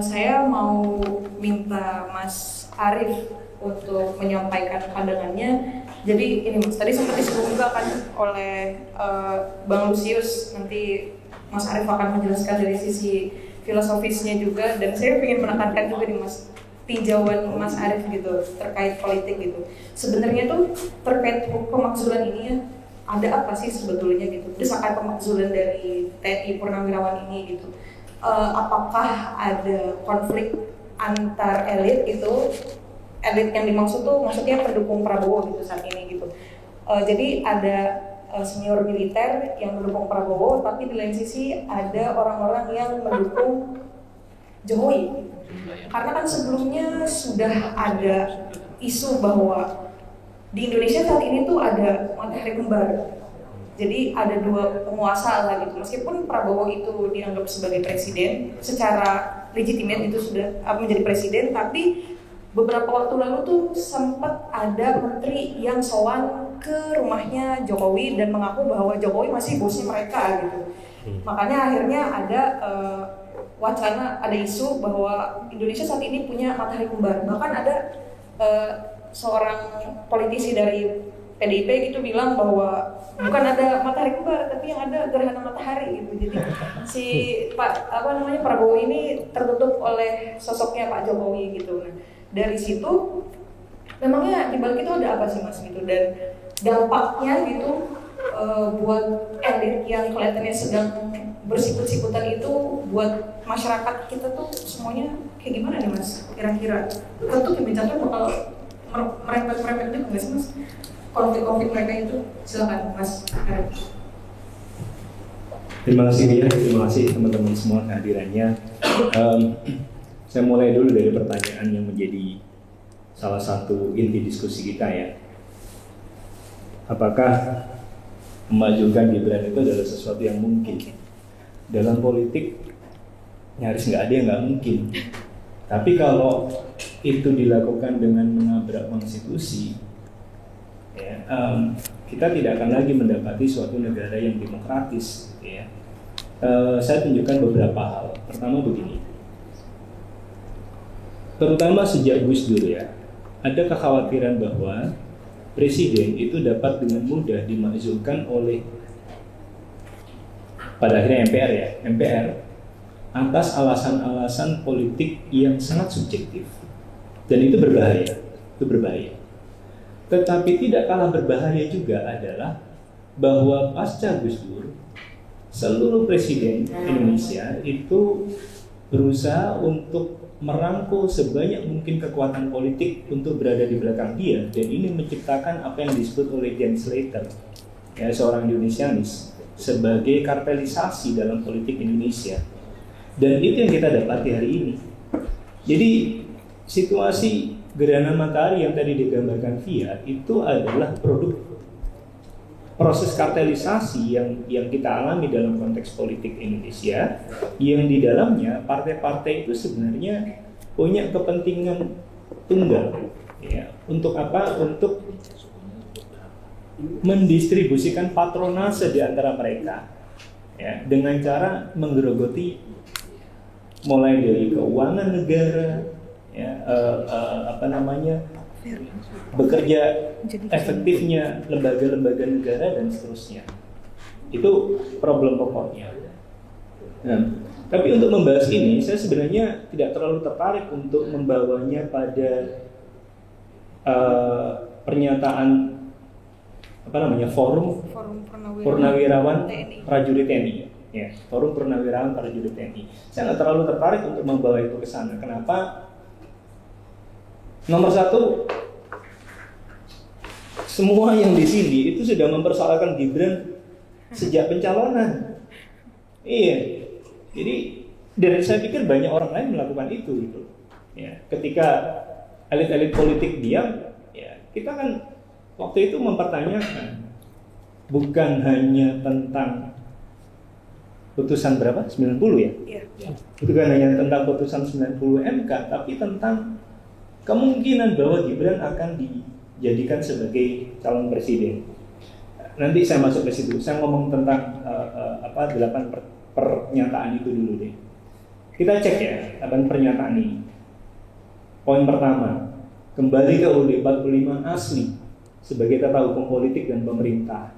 Saya mau minta Mas Arief untuk menyampaikan pandangannya. Jadi ini Mas, tadi sempat disinggung juga kan oleh Bang Lusius, nanti Mas Arief akan menjelaskan dari sisi filosofisnya juga, dan saya ingin menekankan juga nih Mas, tinjauan Mas Arief gitu terkait politik gitu. Sebenarnya tuh terkait pemakzulan ini ya, ada apa sih sebetulnya gitu, desakan pemakzulan dari TNI Purnawirawan ini gitu. Apakah ada konflik antar elit itu, elit yang dimaksud tuh maksudnya pendukung Prabowo gitu saat ini gitu. Jadi ada senior militer yang mendukung Prabowo, tapi di lain sisi ada orang-orang yang mendukung Jokowi. Karena kan sebelumnya sudah ada isu bahwa di Indonesia saat ini tuh ada matahari kembar. Jadi ada dua penguasa lah gitu. Meskipun Prabowo itu dianggap sebagai presiden, secara legitimate itu sudah menjadi presiden, tapi beberapa waktu lalu tuh sempat ada menteri yang sowan ke rumahnya Jokowi dan mengaku bahwa Jokowi masih bosnya mereka gitu. Makanya akhirnya ada wacana, ada isu bahwa Indonesia saat ini punya matahari kembar. Bahkan ada seorang politisi dari PDIP gitu bilang bahwa bukan ada matahari kembar, tapi yang ada gerhana matahari gitu. Jadi si Prabowo ini tertutup oleh sosoknya Pak Jokowi gitu. Nah, dari situ memangnya di balik itu ada apa sih Mas gitu, dan dampaknya gitu buat elit yang kelihatannya sedang bersikut-sikutan itu buat masyarakat kita tuh semuanya kayak gimana nih Mas kira-kira? Tentu kebijakan bakal merembet-merembet juga nggak sih Mas konflik-konflik mereka itu? Silakan Mas. Terima kasih Dia, terima kasih teman-teman semua kehadirannya. Saya mulai dulu dari pertanyaan yang menjadi salah satu inti diskusi kita ya. Apakah memajukan Gibran itu adalah sesuatu yang mungkin? Dalam politik nyaris nggak ada yang nggak mungkin. Tapi kalau itu dilakukan dengan menabrak konstitusi, ya, kita tidak akan lagi mendapati suatu negara yang demokratis. Ya. Saya tunjukkan beberapa hal. Pertama begini, terutama sejak Gus Dur ya, ada kekhawatiran bahwa presiden itu dapat dengan mudah dimakzulkan oleh pada akhirnya MPR atas alasan-alasan politik yang sangat subjektif, dan itu berbahaya. Tetapi tidak kalah berbahaya juga adalah bahwa pasca Gus Dur, seluruh presiden Indonesia itu berusaha untuk merangkul sebanyak mungkin kekuatan politik untuk berada di belakang dia, dan ini menciptakan apa yang disebut oleh James Slater, ya, seorang Indonesianis, sebagai kartelisasi dalam politik Indonesia. Dan itu yang kita dapati hari ini. Jadi situasi gerhana matahari yang tadi digambarkan Via itu adalah produk proses kartelisasi yang kita alami dalam konteks politik Indonesia, yang di dalamnya partai-partai itu sebenarnya punya kepentingan tunggal, ya. Untuk apa? Untuk mendistribusikan patronase di antara mereka, ya, dengan cara menggerogoti mulai dari keuangan negara, ya, bekerja efektifnya lembaga-lembaga negara dan seterusnya. Itu problem pokoknya. Nah, tapi untuk membahas ini, saya sebenarnya tidak terlalu tertarik untuk membawanya pada pernyataan forum Purnawirawan Prajurit TNI. Ya, forum Purnawirawan Prajurit TNI. Saya nggak terlalu tertarik untuk membawa itu ke sana. Kenapa? Nomor satu, semua yang di sini itu sudah mempersoalkan Gibran sejak pencalonan. Iya, jadi dan saya pikir banyak orang lain melakukan itu gitu. Ya, ketika elit-elit politik diam, ya kita kan waktu itu mempertanyakan bukan hanya tentang putusan berapa? 90 ya? Iya. Bukan hanya tentang putusan 90 MK, tapi tentang kemungkinan bahwa Gibran akan dijadikan sebagai calon presiden. Nanti saya masuk ke situ. Saya ngomong tentang 8 pernyataan itu dulu deh. Kita cek ya, pernyataan ini. Poin pertama, kembali ke UUD 45 asli sebagai tata hukum politik dan pemerintah.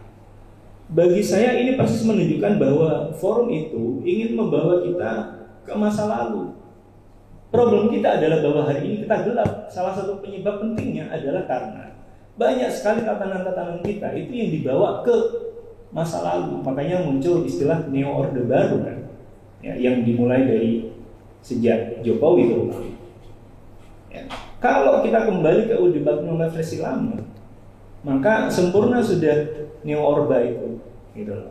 Bagi saya ini persis menunjukkan bahwa forum itu ingin membawa kita ke masa lalu. Problem kita adalah bahwa hari ini kita gelap. Salah satu penyebab pentingnya adalah karena banyak sekali tatanan-tatanan kita itu yang dibawa ke masa lalu. Makanya muncul istilah neo orde baru kan, ya, yang dimulai dari sejak Jokowi terutama. Ya. Kalau kita kembali ke UUD 45 versi lama, maka sempurna sudah neo orba itu, gitu loh.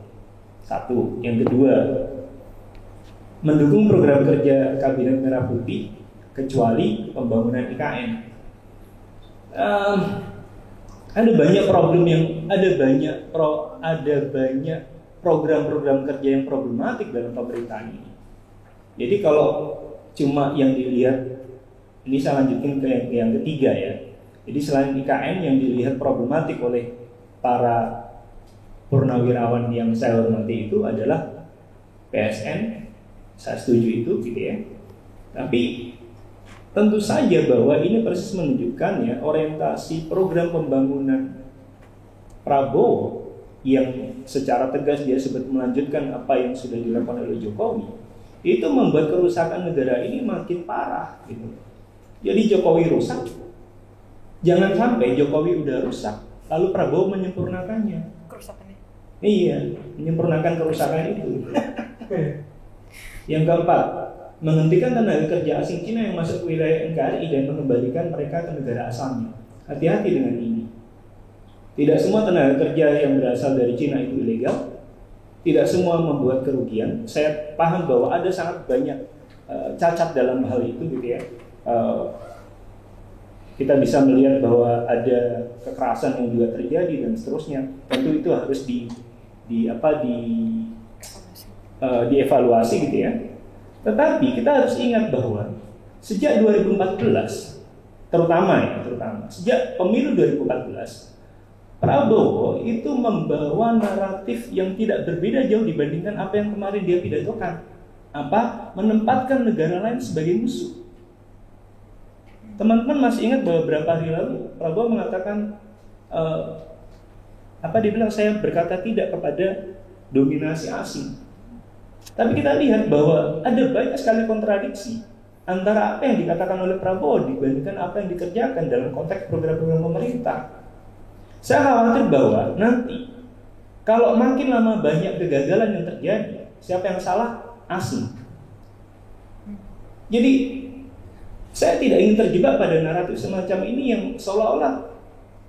Satu, yang kedua, mendukung program kerja Kabinet Merah Putih kecuali pembangunan IKN. Ada banyak problem yang ada banyak program-program kerja yang problematik dalam pemerintahan ini. Jadi kalau cuma yang dilihat, ini saya lanjutin ke yang ketiga ya. Jadi selain IKN yang dilihat problematik oleh para purnawirawan yang saya hormati itu adalah PSN. Saya setuju itu gitu ya. Tapi tentu saja bahwa ini persis menunjukkan ya orientasi program pembangunan Prabowo yang secara tegas dia sebut melanjutkan apa yang sudah dilakukan oleh Jokowi. Itu membuat kerusakan negara ini makin parah gitu. Jadi Jokowi rusak. Jangan sampai Jokowi udah rusak lalu Prabowo menyempurnakannya. Kerusakannya. Iya, menyempurnakan kerusakan itu. Yang keempat, menghentikan tenaga kerja asing Cina yang masuk ke wilayah NKRI dan mengembalikan mereka ke negara asalnya. Hati-hati dengan ini. Tidak semua tenaga kerja yang berasal dari Cina itu ilegal. Tidak semua membuat kerugian. Saya paham bahwa ada sangat banyak cacat dalam hal itu gitu ya. Kita bisa melihat bahwa ada kekerasan yang juga terjadi dan seterusnya. Tentu itu harus dievaluasi gitu ya. Tetapi kita harus ingat bahwa sejak 2014, terutama sejak pemilu 2014, Prabowo itu membawa naratif yang tidak berbeda jauh dibandingkan apa yang kemarin dia pidatokan. Menempatkan negara lain sebagai musuh. Teman-teman masih ingat bahwa beberapa hari lalu Prabowo mengatakan dia bilang saya berkata tidak kepada dominasi asing. Tapi kita lihat bahwa ada banyak sekali kontradiksi antara apa yang dikatakan oleh Prabowo dibandingkan apa yang dikerjakan dalam konteks program-program pemerintah. Saya khawatir bahwa nanti kalau makin lama banyak kegagalan yang terjadi, siapa yang salah? Asing. Jadi saya tidak ingin terjebak pada naratif semacam ini yang seolah-olah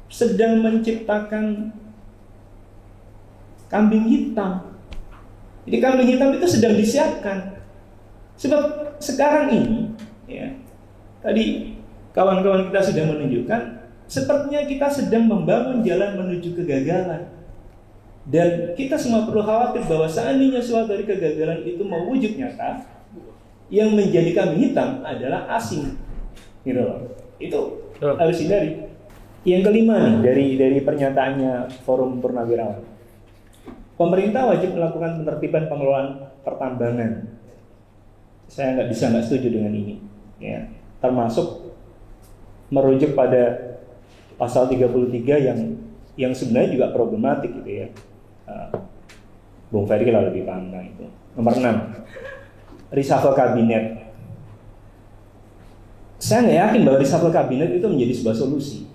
sedang menciptakan kambing hitam. Jadi kambing hitam itu sedang disiapkan. Sebab sekarang ini, ya, tadi kawan-kawan kita sudah menunjukkan, sepertinya kita sedang membangun jalan menuju kegagalan. Dan kita semua perlu khawatir bahwa seandainya suatu dari kegagalan itu mau wujud nyata, yang menjadi kambing hitam adalah asing. Gitu loh. Itu harus hindari. Yang kelima nih dari pernyataannya Forum Purnawirawan. Pemerintah wajib melakukan penertiban pengelolaan pertambangan. Saya nggak setuju dengan ini, ya. Termasuk merujuk pada pasal 33 yang sebenarnya juga problematik gitu ya. Bung Ferry lah lebih paham tentang itu. Nomor 6, reshuffle kabinet. Saya nggak yakin bahwa reshuffle kabinet itu menjadi sebuah solusi.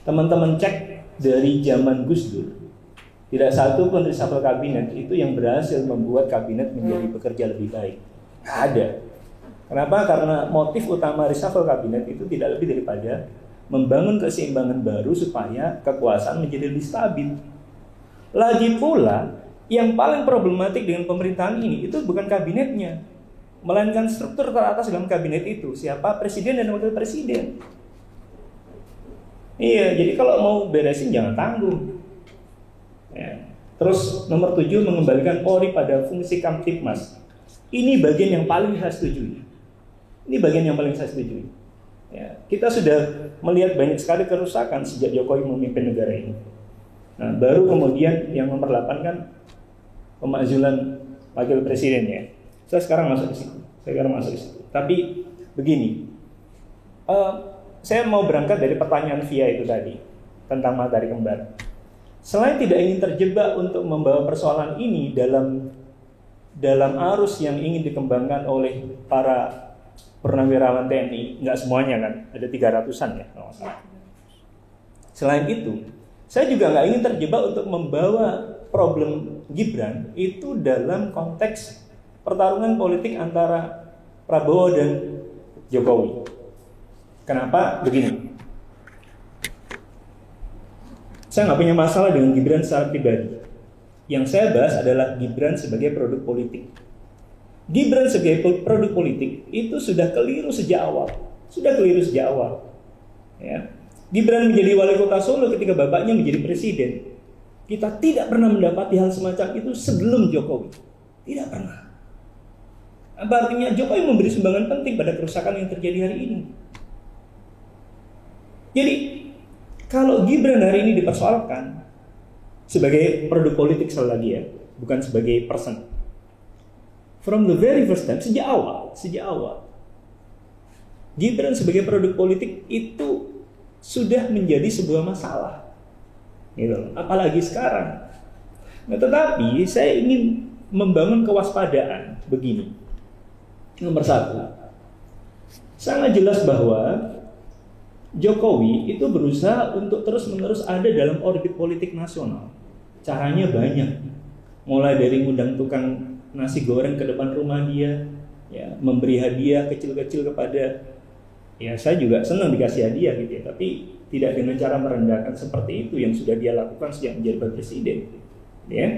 Teman-teman cek dari zaman Gus Dur. Tidak satu pun reshuffle kabinet itu yang berhasil membuat kabinet menjadi bekerja lebih baik. Nggak ada. Kenapa? Karena motif utama reshuffle kabinet itu tidak lebih daripada membangun keseimbangan baru supaya kekuasaan menjadi lebih stabil. Lagi pula, yang paling problematik dengan pemerintahan ini itu bukan kabinetnya, melainkan struktur teratas dalam kabinet itu. Siapa? Presiden dan wakil presiden. Iya, jadi kalau mau beresin jangan tanggung. Ya. Terus nomor 7, mengembalikan Polri pada fungsi Kamtibmas. Ini bagian yang paling saya setujui. Ya, kita sudah melihat banyak sekali kerusakan sejak Jokowi memimpin negara ini. Nah, baru kemudian yang nomor 8 kan pemakzulan wakil presiden ya. Saya sekarang masuk ke situ. Sekarang masuk ke situ. Tapi begini, saya mau berangkat dari pertanyaan Via itu tadi tentang matahari kembar. Selain tidak ingin terjebak untuk membawa persoalan ini dalam arus yang ingin dikembangkan oleh para purnawirawan TNI, nggak semuanya kan, ada 300-an ya kalau nggak salah. Selain itu, saya juga nggak ingin terjebak untuk membawa problem Gibran itu dalam konteks pertarungan politik antara Prabowo dan Jokowi. Kenapa? Begini, saya nggak punya masalah dengan Gibran secara pribadi. Yang saya bahas adalah Gibran sebagai produk politik. Gibran sebagai produk politik itu sudah keliru sejak awal. Ya. Gibran menjadi wali kota Solo ketika bapaknya menjadi presiden. Kita tidak pernah mendapati hal semacam itu sebelum Jokowi. Tidak pernah. Apa artinya? Jokowi memberi sumbangan penting pada kerusakan yang terjadi hari ini. Jadi, kalau Gibran hari ini dipersoalkan sebagai produk politik sekali lagi ya, bukan sebagai person. From the very first time, sejak awal, Gibran sebagai produk politik itu sudah menjadi sebuah masalah, gitu. Apalagi sekarang. Nah, tetapi saya ingin membangun kewaspadaan begini. Nomor satu, sangat jelas bahwa Jokowi itu berusaha untuk terus-menerus ada dalam orbit politik nasional. Caranya banyak, mulai dari ngundang tukang nasi goreng ke depan rumah dia, ya, memberi hadiah kecil-kecil kepada, ya saya juga senang dikasih hadiah gitu ya, tapi tidak dengan cara merendahkan seperti itu yang sudah dia lakukan sejak menjadi presiden, ya.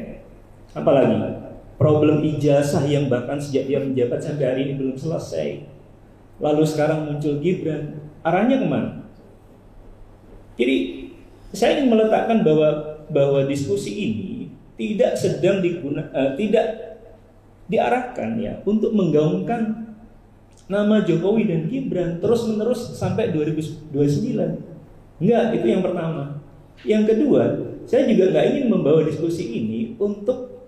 Apalagi problem ijazah yang bahkan sejak dia menjabat sampai hari ini belum selesai. Lalu sekarang muncul Gibran, arahnya kemana? Jadi saya ingin meletakkan bahwa diskusi ini tidak tidak diarahkan ya untuk menggaungkan nama Jokowi dan Gibran terus-menerus sampai 2029. Enggak, itu yang pertama. Yang kedua, saya juga nggak ingin membawa diskusi ini untuk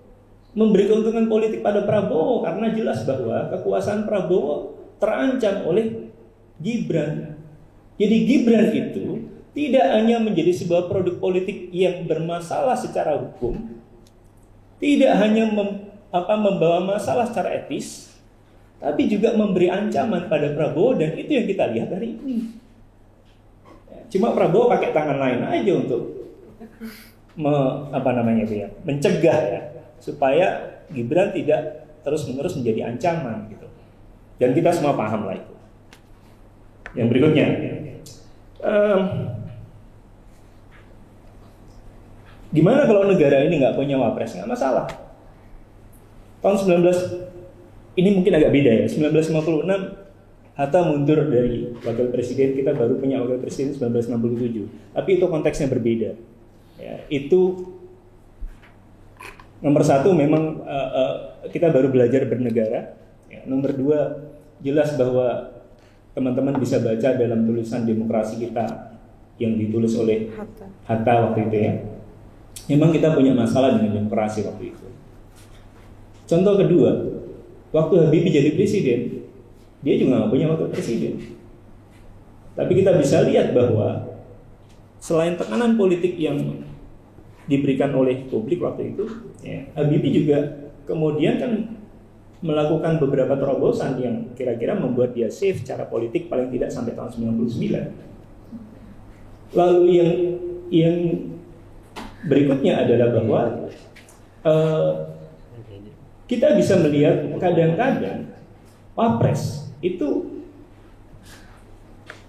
memberi keuntungan politik pada Prabowo, karena jelas bahwa kekuasaan Prabowo terancam oleh Gibran. Jadi Gibran itu tidak hanya menjadi sebuah produk politik yang bermasalah secara hukum, tidak hanya membawa masalah secara etis, tapi juga memberi ancaman pada Prabowo, dan itu yang kita lihat hari ini. Cuma Prabowo pakai tangan lain aja untuk mencegah ya, supaya Gibran tidak terus-menerus menjadi ancaman gitu. Dan kita semua paham lah itu. Yang berikutnya, gimana kalau negara ini nggak punya wapres? Nggak masalah. Tahun 19 ini mungkin agak beda ya. 1956 Hatta mundur dari wakil presiden, kita baru punya wakil presiden 1967. Tapi itu konteksnya berbeda. Ya, itu nomor satu memang kita baru belajar bernegara. Ya, nomor dua, jelas bahwa teman-teman bisa baca dalam tulisan Demokrasi Kita yang ditulis oleh Hatta waktu itu ya. Memang kita punya masalah dengan demokrasi waktu itu. Contoh kedua, waktu Habibie jadi presiden, dia juga nggak punya wakil presiden. Tapi kita bisa lihat bahwa selain tekanan politik yang diberikan oleh publik waktu itu, ya, Habibie juga kemudian kan melakukan beberapa terobosan yang kira-kira membuat dia safe secara politik paling tidak sampai tahun 99. Lalu yang berikutnya adalah bahwa kita bisa melihat kadang-kadang wapres itu,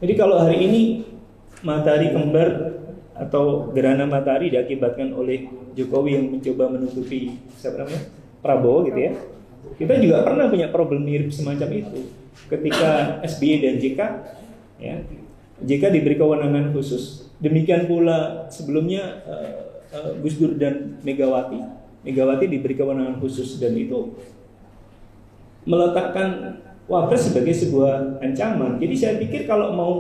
jadi kalau hari ini matahari kembar atau gerhana matahari diakibatkan oleh Jokowi yang mencoba menutupi Prabowo gitu ya, kita juga pernah punya problem mirip semacam itu ketika SBY dan JK ya. JK diberi kewenangan khusus, demikian pula sebelumnya Gus Dur dan Megawati diberi kewenangan khusus, dan itu meletakkan wapres sebagai sebuah ancaman. Jadi saya pikir kalau mau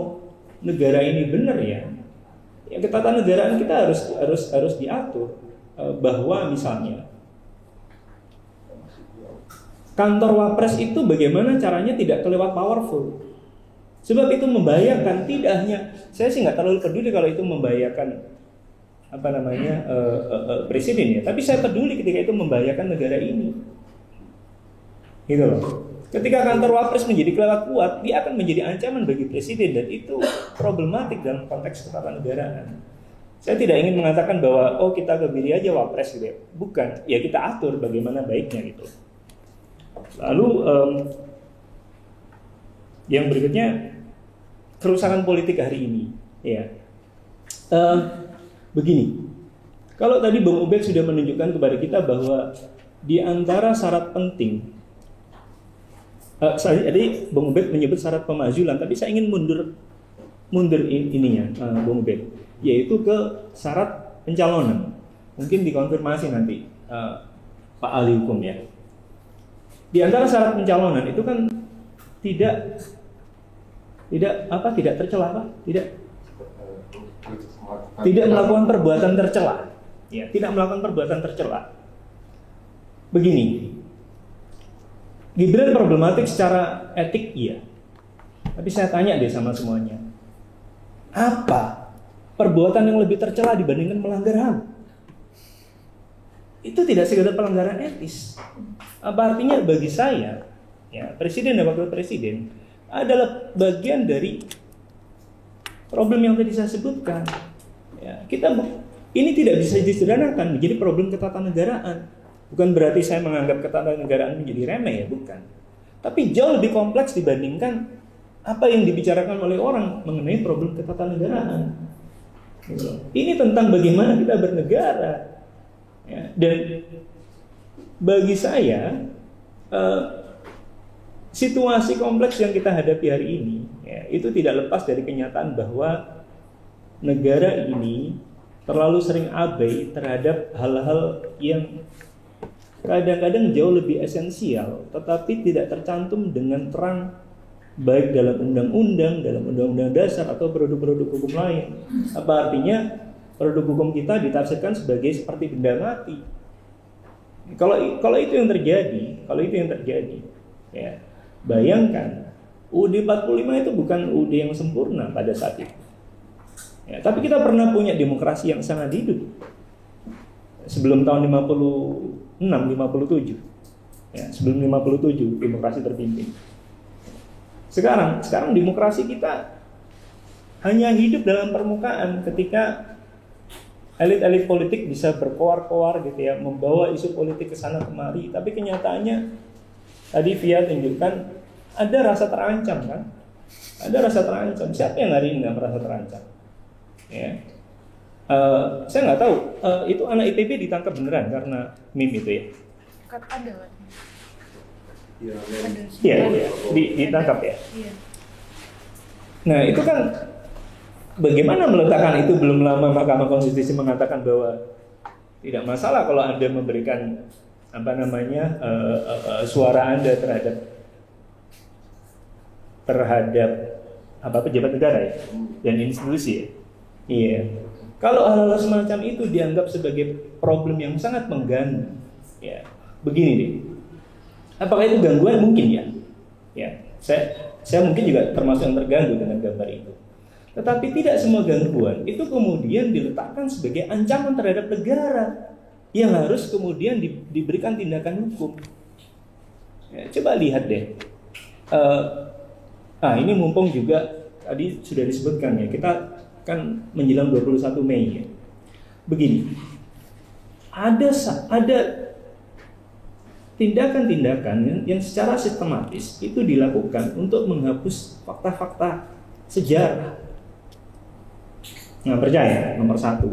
negara ini benar ya ketatanegaraan kita harus diatur, bahwa misalnya kantor Wapres itu bagaimana caranya tidak kelewat powerful. Sebab itu membahayakan, tidak hanya, saya sih nggak terlalu peduli kalau itu membahayakan presiden ya, tapi saya peduli ketika itu membahayakan negara ini. Gitu loh. Ketika kantor Wapres menjadi kelewat kuat, dia akan menjadi ancaman bagi presiden, dan itu problematik dalam konteks ketatanegaraan. Saya tidak ingin mengatakan bahwa kita kebiri aja Wapres gitu ya. Bukan, ya kita atur bagaimana baiknya gitu. Lalu yang berikutnya, kerusakan politik hari ini ya. Begini, kalau tadi Bang Ubed sudah menunjukkan kepada kita bahwa di antara syarat penting, tadi Bang Ubed menyebut syarat pemazulan, tapi saya ingin mundur ininya, Bang Ubed, yaitu ke syarat pencalonan. Mungkin dikonfirmasi nanti Pak ahli hukum ya. Di antara syarat pencalonan itu kan tidak tercela, tidak melakukan perbuatan tercela. Ya, tidak melakukan perbuatan tercela. Begini, Gibran problematik secara etik, iya. Tapi saya tanya deh sama semuanya, apa perbuatan yang lebih tercela dibandingkan melanggar HAM? Itu tidak sekedar pelanggaran etis. Apa artinya bagi saya, ya, presiden dan wakil presiden adalah bagian dari problem yang tadi saya sebutkan. Ya, ini tidak bisa disederhanakan menjadi problem ketatanegaraan. Bukan berarti saya menganggap ketatanegaraan menjadi remeh ya, bukan. Tapi jauh lebih kompleks dibandingkan apa yang dibicarakan oleh orang mengenai problem ketatanegaraan. Ini tentang bagaimana kita bernegara. Ya, dan bagi saya situasi kompleks yang kita hadapi hari ini ya, itu tidak lepas dari kenyataan bahwa negara ini terlalu sering abai terhadap hal-hal yang kadang-kadang jauh lebih esensial, tetapi tidak tercantum dengan terang baik dalam undang-undang, dalam undang-undang dasar atau produk-produk hukum lain. Apa artinya produk hukum kita ditafsirkan sebagai seperti benda mati? Kalau itu yang terjadi, ya, bayangkan UUD 45 itu bukan UUD yang sempurna pada saat itu. Ya, tapi kita pernah punya demokrasi yang sangat hidup sebelum tahun 57. Ya, sebelum 57 demokrasi terpimpin. Sekarang demokrasi kita hanya hidup dalam permukaan ketika elit-elit politik bisa berkoar-koar gitu ya, membawa isu politik ke sana kemari, tapi kenyataannya tadi Via tunjukkan ada rasa terancam kan? Ada rasa terancam. Siapa yang hari ini nggak merasa terancam? Ya. Saya nggak tahu itu anak ITB ditangkap beneran karena meme itu ya. Ada. Iya, ditangkap ya. Iya. Nah itu kan bagaimana meletakkan itu, belum lama Mahkamah Konstitusi mengatakan bahwa tidak masalah kalau Anda memberikan suara Anda terhadap pejabat negara ya dan institusi ya. Iya. Kalau hal-hal semacam itu dianggap sebagai problem yang sangat mengganggu, ya. Begini deh. Apakah itu gangguan? Mungkin ya. Ya, saya mungkin juga termasuk yang terganggu dengan gambar itu. Tetapi tidak semua gangguan itu kemudian diletakkan sebagai ancaman terhadap negara yang harus kemudian diberikan tindakan hukum. Ya, coba lihat deh. Ini mumpung juga tadi sudah disebutkan ya, kita kan menjelang 21 Mei ya. Begini, ada tindakan-tindakan yang secara sistematis itu dilakukan untuk menghapus fakta-fakta sejarah. Nggak percaya? Nomor 1,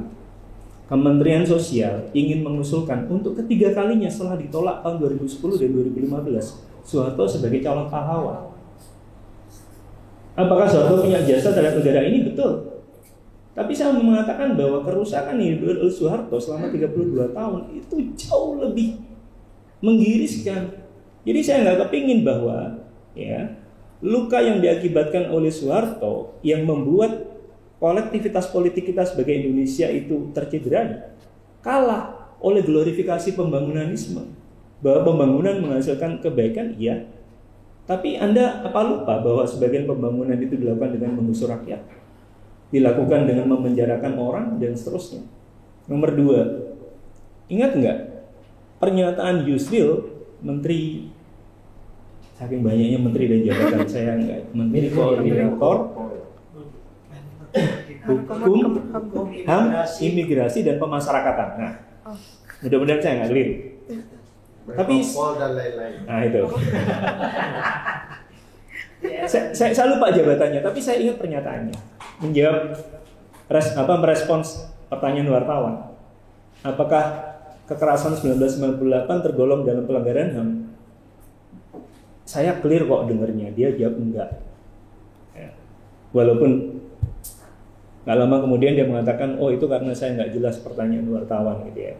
Kementerian Sosial ingin mengusulkan untuk ketiga kalinya setelah ditolak tahun 2010 dan 2015 Soeharto sebagai calon pahlawan. Apakah Soeharto punya jasa terhadap negara ini? Betul. Tapi saya mau mengatakan bahwa kerusakan yang dilakukan oleh Soeharto selama 32 tahun itu jauh lebih menggiriskan. Jadi saya nggak kepingin bahwa ya luka yang diakibatkan oleh Soeharto yang membuat kolektivitas politik kita sebagai Indonesia itu tercederai kalah oleh glorifikasi pembangunanisme Bahwa pembangunan menghasilkan kebaikan, iya. Tapi Anda apa lupa bahwa sebagian pembangunan itu dilakukan dengan menggusur rakyat, dilakukan dengan memenjarakan orang, dan seterusnya. Nomor 2, ingat nggak pernyataan Yusril, Menteri, saking banyaknya menteri dan jabatan saya nggak, Menteri Koordinator Hukum, HAM, Imigrasi, dan Pemasyarakatan. Nah, mudah-mudahan saya nggak keliru. Tapi, dan lain-lain. nah itu. saya lupa jabatannya, tapi saya ingat pernyataannya. Menjawab, merespons pertanyaan wartawan. Apakah kekerasan 1998 tergolong dalam pelanggaran HAM? Saya clear kok dengernya, dia jawab enggak. Ya. Walaupun nggak lama kemudian dia mengatakan, oh itu karena saya nggak jelas pertanyaan wartawan gitu ya.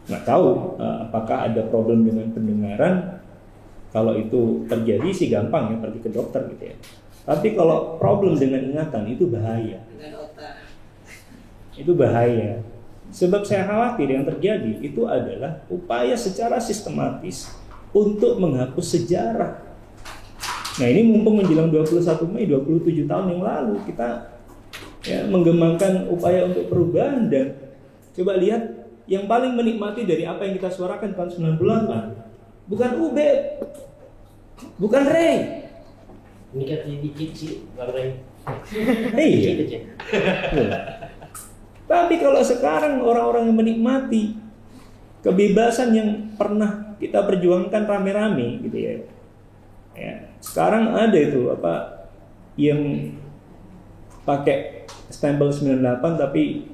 Nggak tahu apakah ada problem dengan pendengaran. Kalau itu terjadi sih gampang ya, pergi ke dokter gitu ya. Tapi kalau problem dengan ingatan itu bahaya. Itu bahaya. Sebab saya khawatir yang terjadi itu adalah upaya secara sistematis untuk menghapus sejarah. Nah ini mumpung menjelang 21 Mei 27 tahun yang lalu kita ya, mengembangkan upaya untuk perubahan, dan coba lihat yang paling menikmati dari apa yang kita suarakan tahun 98 bukan Ubed, bukan Ray. Ini kan dikit sih, Bang Ray. Iya. Tapi kalau sekarang orang-orang yang menikmati kebebasan yang pernah kita perjuangkan rame-rame gitu ya. Ya, sekarang ada itu yang pakai stempel 98 tapi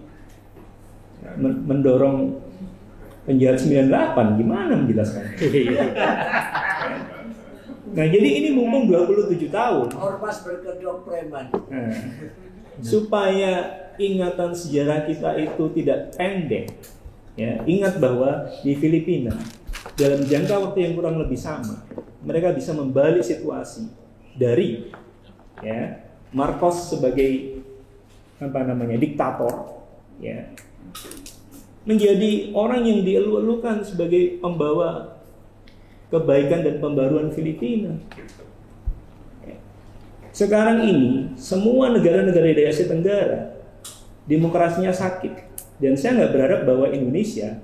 mendorong penjahat 98, gimana menjelaskan? Nah, jadi ini mumpung 27 tahun. Ormas berkedok preman. Nah, supaya ingatan sejarah kita itu tidak pendek. Ya, ingat bahwa di Filipina dalam jangka waktu yang kurang lebih sama, mereka bisa membalik situasi dari ya, Marcos sebagai diktator, ya, menjadi orang yang dielu-elukan sebagai pembawa kebaikan dan pembaruan Filipina. Sekarang ini semua negara-negara di Asia Tenggara demokrasinya sakit, dan saya nggak berharap bahwa Indonesia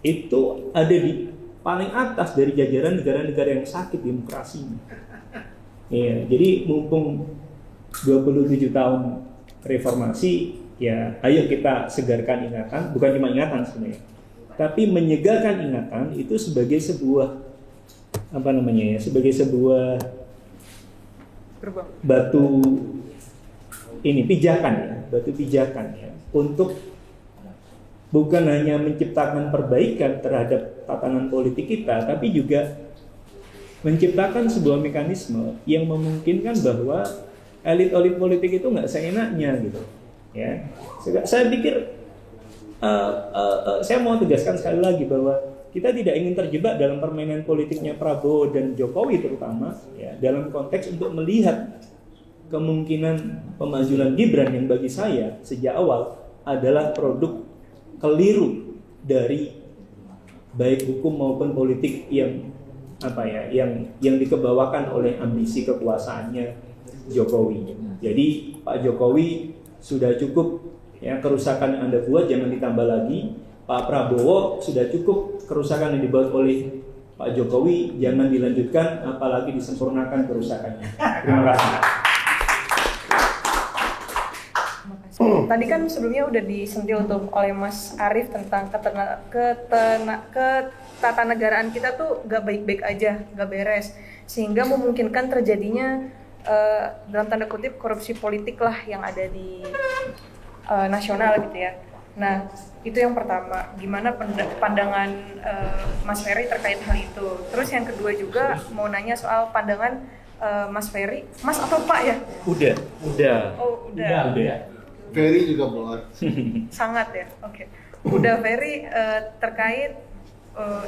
itu ada di paling atas dari jajaran negara-negara yang sakit demokrasinya. Ya, jadi mumpung 27 tahun reformasi, ya ayo kita segarkan ingatan, bukan cuma ingatan sebenarnya, tapi menyegarkan ingatan itu sebagai sebuah sebagai sebuah batu pijakan ya, batu pijakan ya, untuk bukan hanya menciptakan perbaikan terhadap tatanan politik kita, tapi juga menciptakan sebuah mekanisme yang memungkinkan bahwa elit-elit politik itu nggak seenaknya gitu. Ya, saya pikir saya mau tegaskan sekali lagi bahwa kita tidak ingin terjebak dalam permainan politiknya Prabowo dan Jokowi terutama, ya, dalam konteks untuk melihat kemungkinan pemajuan Gibran yang bagi saya sejak awal adalah produk keliru dari baik hukum maupun politik yang yang dikebawakan oleh ambisi kekuasaannya Jokowi. Jadi Pak Jokowi sudah cukup ya kerusakan yang Anda buat, jangan ditambah lagi. Pak Prabowo sudah cukup kerusakan yang dibuat oleh Pak Jokowi, jangan dilanjutkan apalagi disempurnakan kerusakannya. Terima kasih. Tadi kan sebelumnya udah disentil tuh oleh Mas Arief tentang ketatanegaraan kita tuh gak baik-baik aja, gak beres, sehingga memungkinkan terjadinya dalam tanda kutip korupsi politik lah yang ada di nasional gitu ya. Nah itu yang pertama, gimana pandangan Mas Ferry terkait hal itu. Terus yang kedua juga mau nanya soal pandangan Mas Ferry, Mas atau Pak ya? Udah. Oh udah. Ferry juga boleh. Sangat ya, oke. Udah Ferry terkait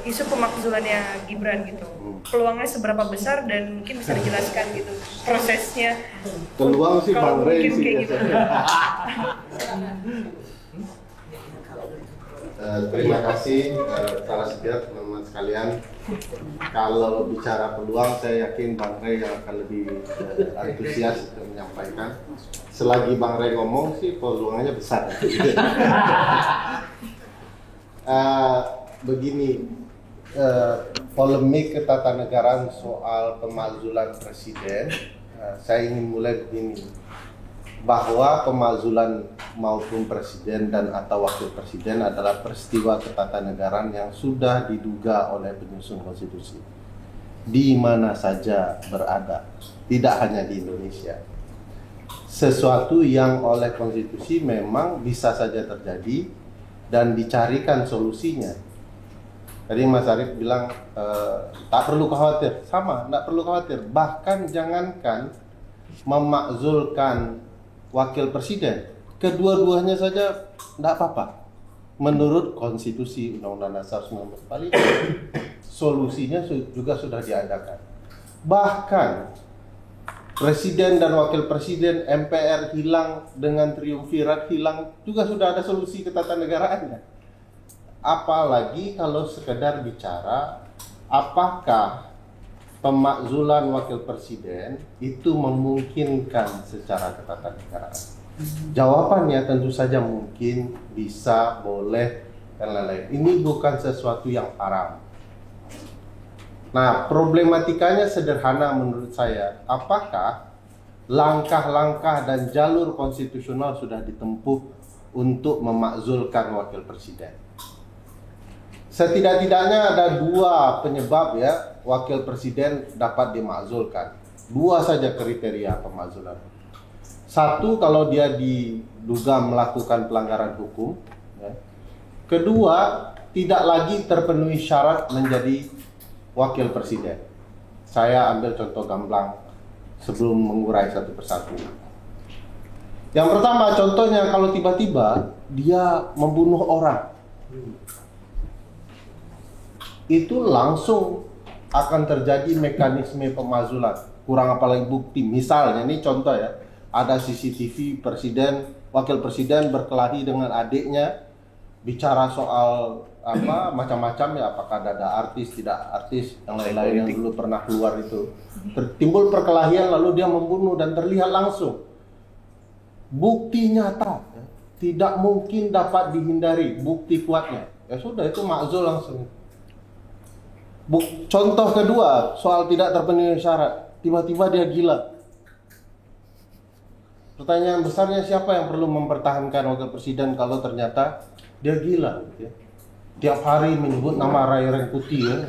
isu pemakzulannya Gibran gitu. Peluangnya seberapa besar dan mungkin bisa dijelaskan gitu prosesnya. Peluang sih Bang Ray sih. Kayak gitu. Terima kasih salah sekian teman-teman sekalian. Kalau bicara peluang, saya yakin Bang Rey yang akan lebih antusias untuk menyampaikan. Selagi Bang Rey ngomong sih peluangnya besar. Begini, polemik ketatanegaraan soal pemakzulan presiden, saya ingin mulai begini. Bahwa pemakzulan maupun presiden dan atau wakil presiden adalah peristiwa ketatanegaraan yang sudah diduga oleh penyusun konstitusi di mana saja berada, tidak hanya di Indonesia. Sesuatu yang oleh konstitusi memang bisa saja terjadi dan dicarikan solusinya. Tadi Mas Arief bilang tak perlu khawatir, sama, tak perlu khawatir. Bahkan jangankan memakzulkan wakil presiden, kedua-duanya saja tidak apa-apa. Menurut konstitusi Undang-Undang Dasar 1945, solusinya juga sudah diadakan. Bahkan presiden dan wakil presiden, MPR hilang dengan triumvirat, hilang juga sudah ada solusi ketatanegaraan. Apalagi kalau sekedar bicara apakah pemakzulan wakil presiden itu memungkinkan secara ketatanegaraan. Jawabannya tentu saja mungkin, bisa, boleh, dan lain-lain. Ini bukan sesuatu yang haram. Nah, problematikanya sederhana menurut saya. Apakah langkah-langkah dan jalur konstitusional sudah ditempuh untuk memakzulkan wakil presiden? Setidak-tidaknya ada dua penyebab ya wakil presiden dapat dimakzulkan. Dua saja kriteria pemakzulan. Satu, kalau dia diduga melakukan pelanggaran hukum. Ya. Kedua, tidak lagi terpenuhi syarat menjadi wakil presiden. Saya ambil contoh gamblang sebelum mengurai satu persatu. Yang pertama, contohnya kalau tiba-tiba dia membunuh orang, itu langsung akan terjadi mekanisme pemakzulan. Kurang apalagi bukti. Misalnya, ini contoh ya, ada CCTV presiden, wakil presiden berkelahi dengan adiknya, bicara soal apa macam-macam ya, apakah ada artis, tidak artis, yang lain-lain yang dulu pernah keluar itu. Timbul perkelahian lalu dia membunuh dan terlihat langsung. Bukti nyata, ya, tidak mungkin dapat dihindari, bukti kuatnya. Ya sudah, itu makzul langsung. Contoh kedua, soal tidak terpenuhi syarat, tiba-tiba dia gila. Pertanyaan besarnya, siapa yang perlu mempertahankan wakil presiden kalau ternyata dia gila? Ya? Tiap hari menyebut nama Ray Rangkuti ya.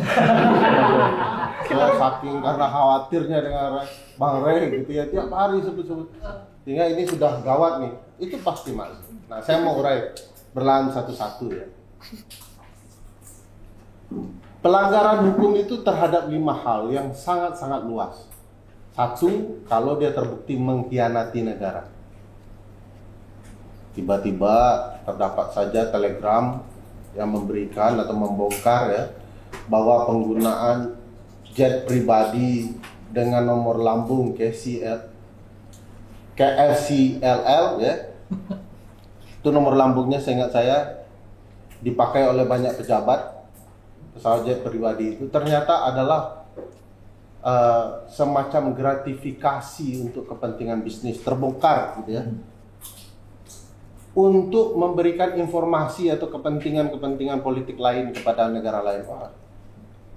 Saking karena khawatirnya dengan Bang Ray gitu ya, tiap hari sebut-sebut. Sehingga ini sudah gawat nih, itu pasti mas. Nah, saya mau urai berlahan satu-satu ya. Pelanggaran hukum itu terhadap 5 hal yang sangat-sangat luas. Satu, kalau dia terbukti mengkhianati negara. Tiba-tiba terdapat saja telegram yang memberikan atau membongkar ya, bahwa penggunaan jet pribadi dengan nomor lambung KFCLL ya, itu nomor lambungnya seingat saya dipakai oleh banyak pejabat. Pesawat jet pribadi itu ternyata adalah semacam gratifikasi untuk kepentingan bisnis, terbongkar gitu ya, untuk memberikan informasi atau kepentingan politik lain kepada negara lain. Wah,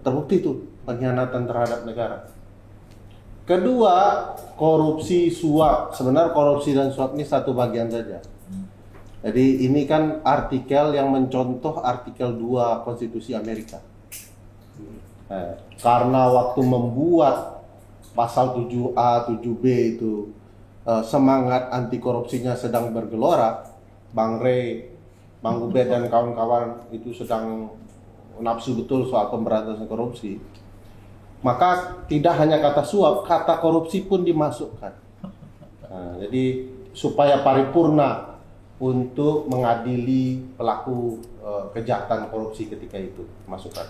terbukti itu pengkhianatan terhadap negara. Kedua, korupsi suap. Sebenarnya korupsi dan suap ini satu bagian saja. Jadi ini kan artikel yang mencontoh artikel 2 Konstitusi Amerika. Karena waktu membuat pasal 7A, 7B itu semangat anti korupsinya sedang bergelora, Bang Rey, Bang Ubed dan kawan-kawan itu sedang nafsu betul soal pemberantasan korupsi. Maka tidak hanya kata suap, kata korupsi pun dimasukkan. Nah, jadi supaya paripurna untuk mengadili pelaku kejahatan korupsi ketika itu masukkan.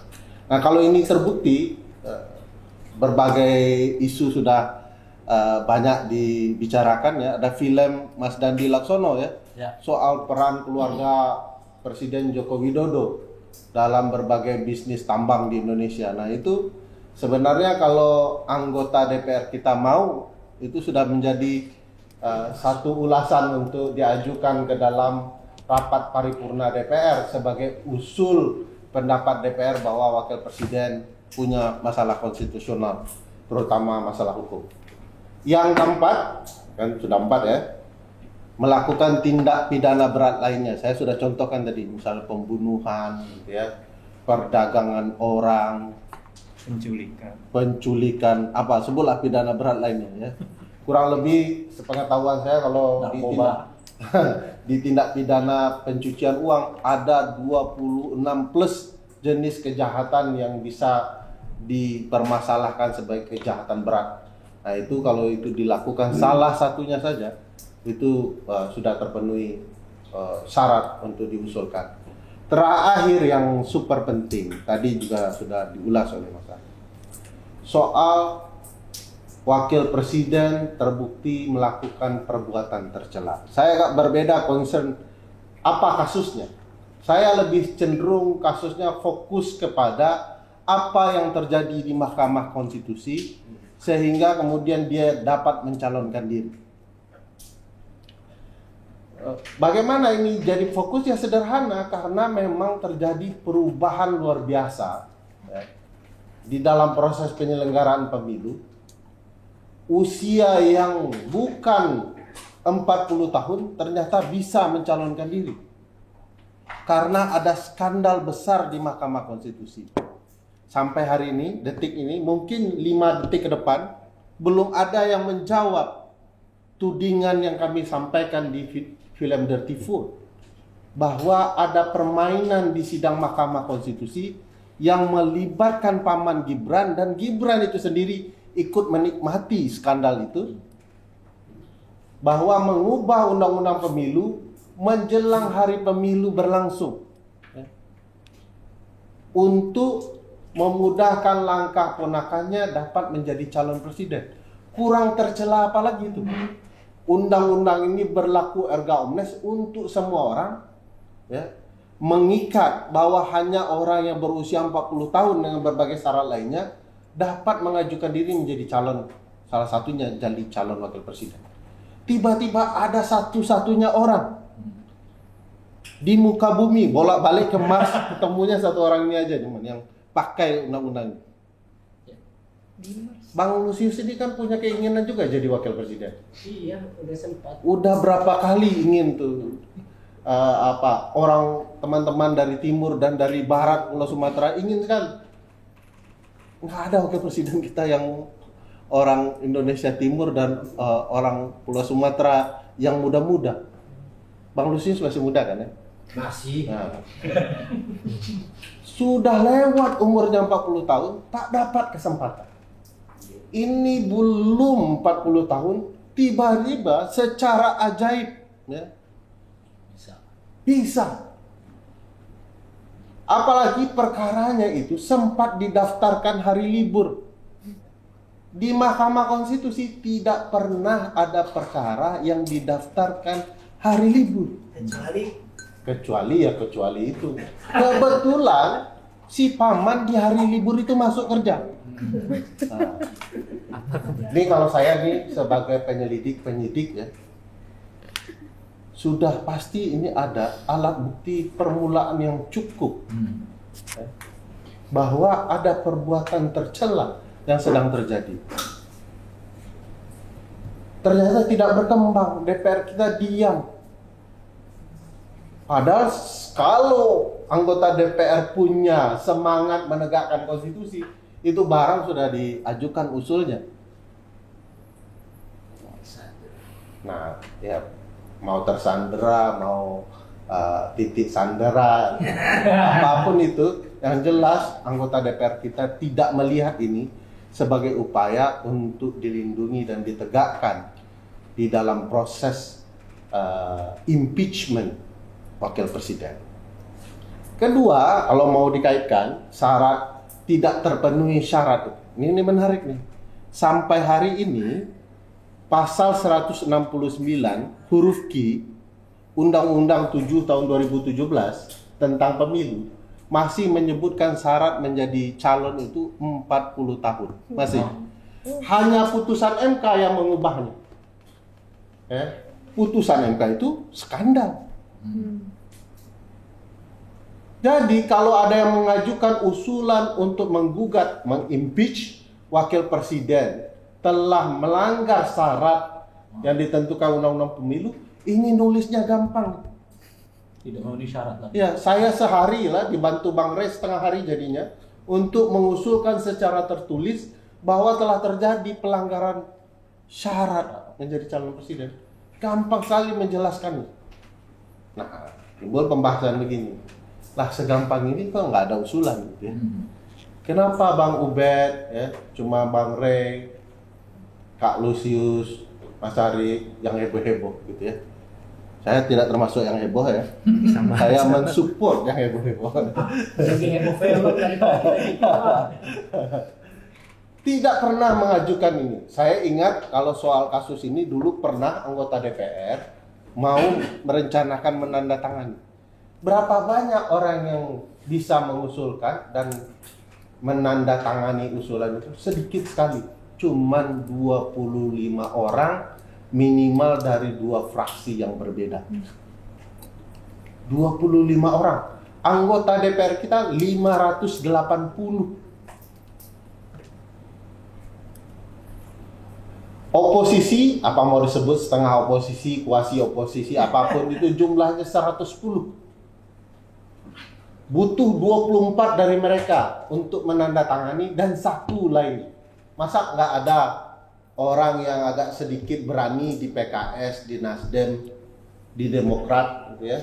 Nah, kalau ini terbukti, berbagai isu sudah banyak dibicarakan ya. Ada film Mas Dandi Laksono ya, soal peran keluarga Presiden Joko Widodo dalam berbagai bisnis tambang di Indonesia. Nah itu sebenarnya kalau anggota DPR kita mau, itu sudah menjadi satu ulasan untuk diajukan ke dalam rapat paripurna DPR sebagai usul pendapat DPR bahwa wakil presiden punya masalah konstitusional, terutama masalah hukum. Yang keempat, kan sudah 4 ya, melakukan tindak pidana berat lainnya. Saya sudah contohkan tadi, misalnya pembunuhan, gitu ya, perdagangan orang, penculikan, apa sebutlah pidana berat lainnya ya. Kurang lebih sepengetahuan saya kalau di tindak pidana pencucian uang ada 26 plus jenis kejahatan yang bisa dipermasalahkan sebagai kejahatan berat. Nah itu kalau itu dilakukan salah satunya saja itu sudah terpenuhi syarat untuk diusulkan. Terakhir yang super penting tadi juga sudah diulas oleh Mas Ari, soal wakil presiden terbukti melakukan perbuatan tercela. Saya agak berbeda concern apa kasusnya. Saya lebih cenderung kasusnya fokus kepada apa yang terjadi di Mahkamah Konstitusi sehingga kemudian dia dapat mencalonkan diri. Bagaimana ini jadi fokusnya sederhana karena memang terjadi perubahan luar biasa ya, di dalam proses penyelenggaraan pemilu. Usia yang bukan 40 tahun ternyata bisa mencalonkan diri karena ada skandal besar di Mahkamah Konstitusi. Sampai hari ini, detik ini, mungkin 5 detik ke depan belum ada yang menjawab tudingan yang kami sampaikan di film Dirty Food bahwa ada permainan di sidang Mahkamah Konstitusi yang melibatkan paman Gibran dan Gibran itu sendiri ikut menikmati skandal itu, bahwa mengubah undang-undang pemilu menjelang hari pemilu berlangsung untuk memudahkan langkah ponakannya dapat menjadi calon presiden. Kurang tercela apalagi itu. Undang-undang ini berlaku erga omnes untuk semua orang ya, mengikat bahwa hanya orang yang berusia 40 tahun dengan berbagai syarat lainnya dapat mengajukan diri menjadi calon, salah satunya jadi calon wakil presiden. Tiba-tiba ada satu-satunya orang di muka bumi bolak-balik ke Mars ketemunya satu orang ini aja cuman yang pakai undang-undang. Bang Lusius ini kan punya keinginan juga jadi wakil presiden. Iya, udah sempat. Udah berapa kali ingin tuh orang teman-teman dari timur dan dari barat Pulau Sumatera ingin sekali. Nggak ada wakil presiden kita yang orang Indonesia Timur dan orang Pulau Sumatera yang muda-muda. Bang Lusius masih muda kan ya? Masih. Nah. Sudah lewat umurnya 40 tahun, tak dapat kesempatan. Ini belum 40 tahun, tiba-tiba secara ajaib ya, bisa. Apalagi perkaranya itu sempat didaftarkan hari libur. Di Mahkamah Konstitusi tidak pernah ada perkara yang didaftarkan hari libur. Kecuali itu. Kebetulan si paman di hari libur itu masuk kerja. Nah, ini kalau saya nih sebagai penyidik ya, sudah pasti ini ada alat bukti permulaan yang cukup bahwa ada perbuatan tercela yang sedang terjadi. Ternyata tidak berkembang, DPR kita diam. Padahal kalau anggota DPR punya semangat menegakkan konstitusi, itu barang sudah diajukan usulnya. Nah, ya mau tersandera, mau titik sandera, apapun itu, yang jelas anggota DPR kita tidak melihat ini sebagai upaya untuk dilindungi dan ditegakkan di dalam proses impeachment wakil presiden. Kedua, kalau mau dikaitkan syarat tidak terpenuhi syarat, ini menarik nih. Sampai hari ini pasal 169 huruf Q Undang-Undang 7 tahun 2017 tentang pemilu masih menyebutkan syarat menjadi calon itu 40 tahun. Masih. Hanya putusan MK yang mengubahnya. Ya. Putusan MK itu skandal. Jadi kalau ada yang mengajukan usulan untuk menggugat, mengimpeach wakil presiden telah melanggar syarat yang ditentukan undang-undang pemilu, ini nulisnya gampang. Tidak memenuhi syarat lah. Ya, saya sehari lah dibantu Bang Rey setengah hari jadinya untuk mengusulkan secara tertulis bahwa telah terjadi pelanggaran syarat menjadi calon presiden. Gampang sekali menjelaskannya. Nah, timbul pembahasan begini. Lah segampang ini kok nggak ada usulan gitu ya. Kenapa Bang Ubed ya, cuma Bang Rey, Kak Lusius, Mas Ari yang heboh-heboh gitu ya. Saya tidak termasuk yang heboh ya. Saya mensupport yang heboh-heboh. Jadi heboh film dari kita. Tidak pernah mengajukan ini. Saya ingat kalau soal kasus ini dulu pernah anggota DPR mau merencanakan menandatangani. Berapa banyak orang yang bisa mengusulkan dan menandatangani usulan itu? Sedikit sekali. Cuman 25 orang minimal dari 2 fraksi yang berbeda. 25 orang. Anggota DPR kita 580. Oposisi, apa mau disebut setengah oposisi, kuasi oposisi, apapun itu jumlahnya 110. Butuh 24 dari mereka untuk menandatangani dan 1 lain. Masa nggak ada orang yang agak sedikit berani di PKS, di Nasdem, di Demokrat, gitu ya,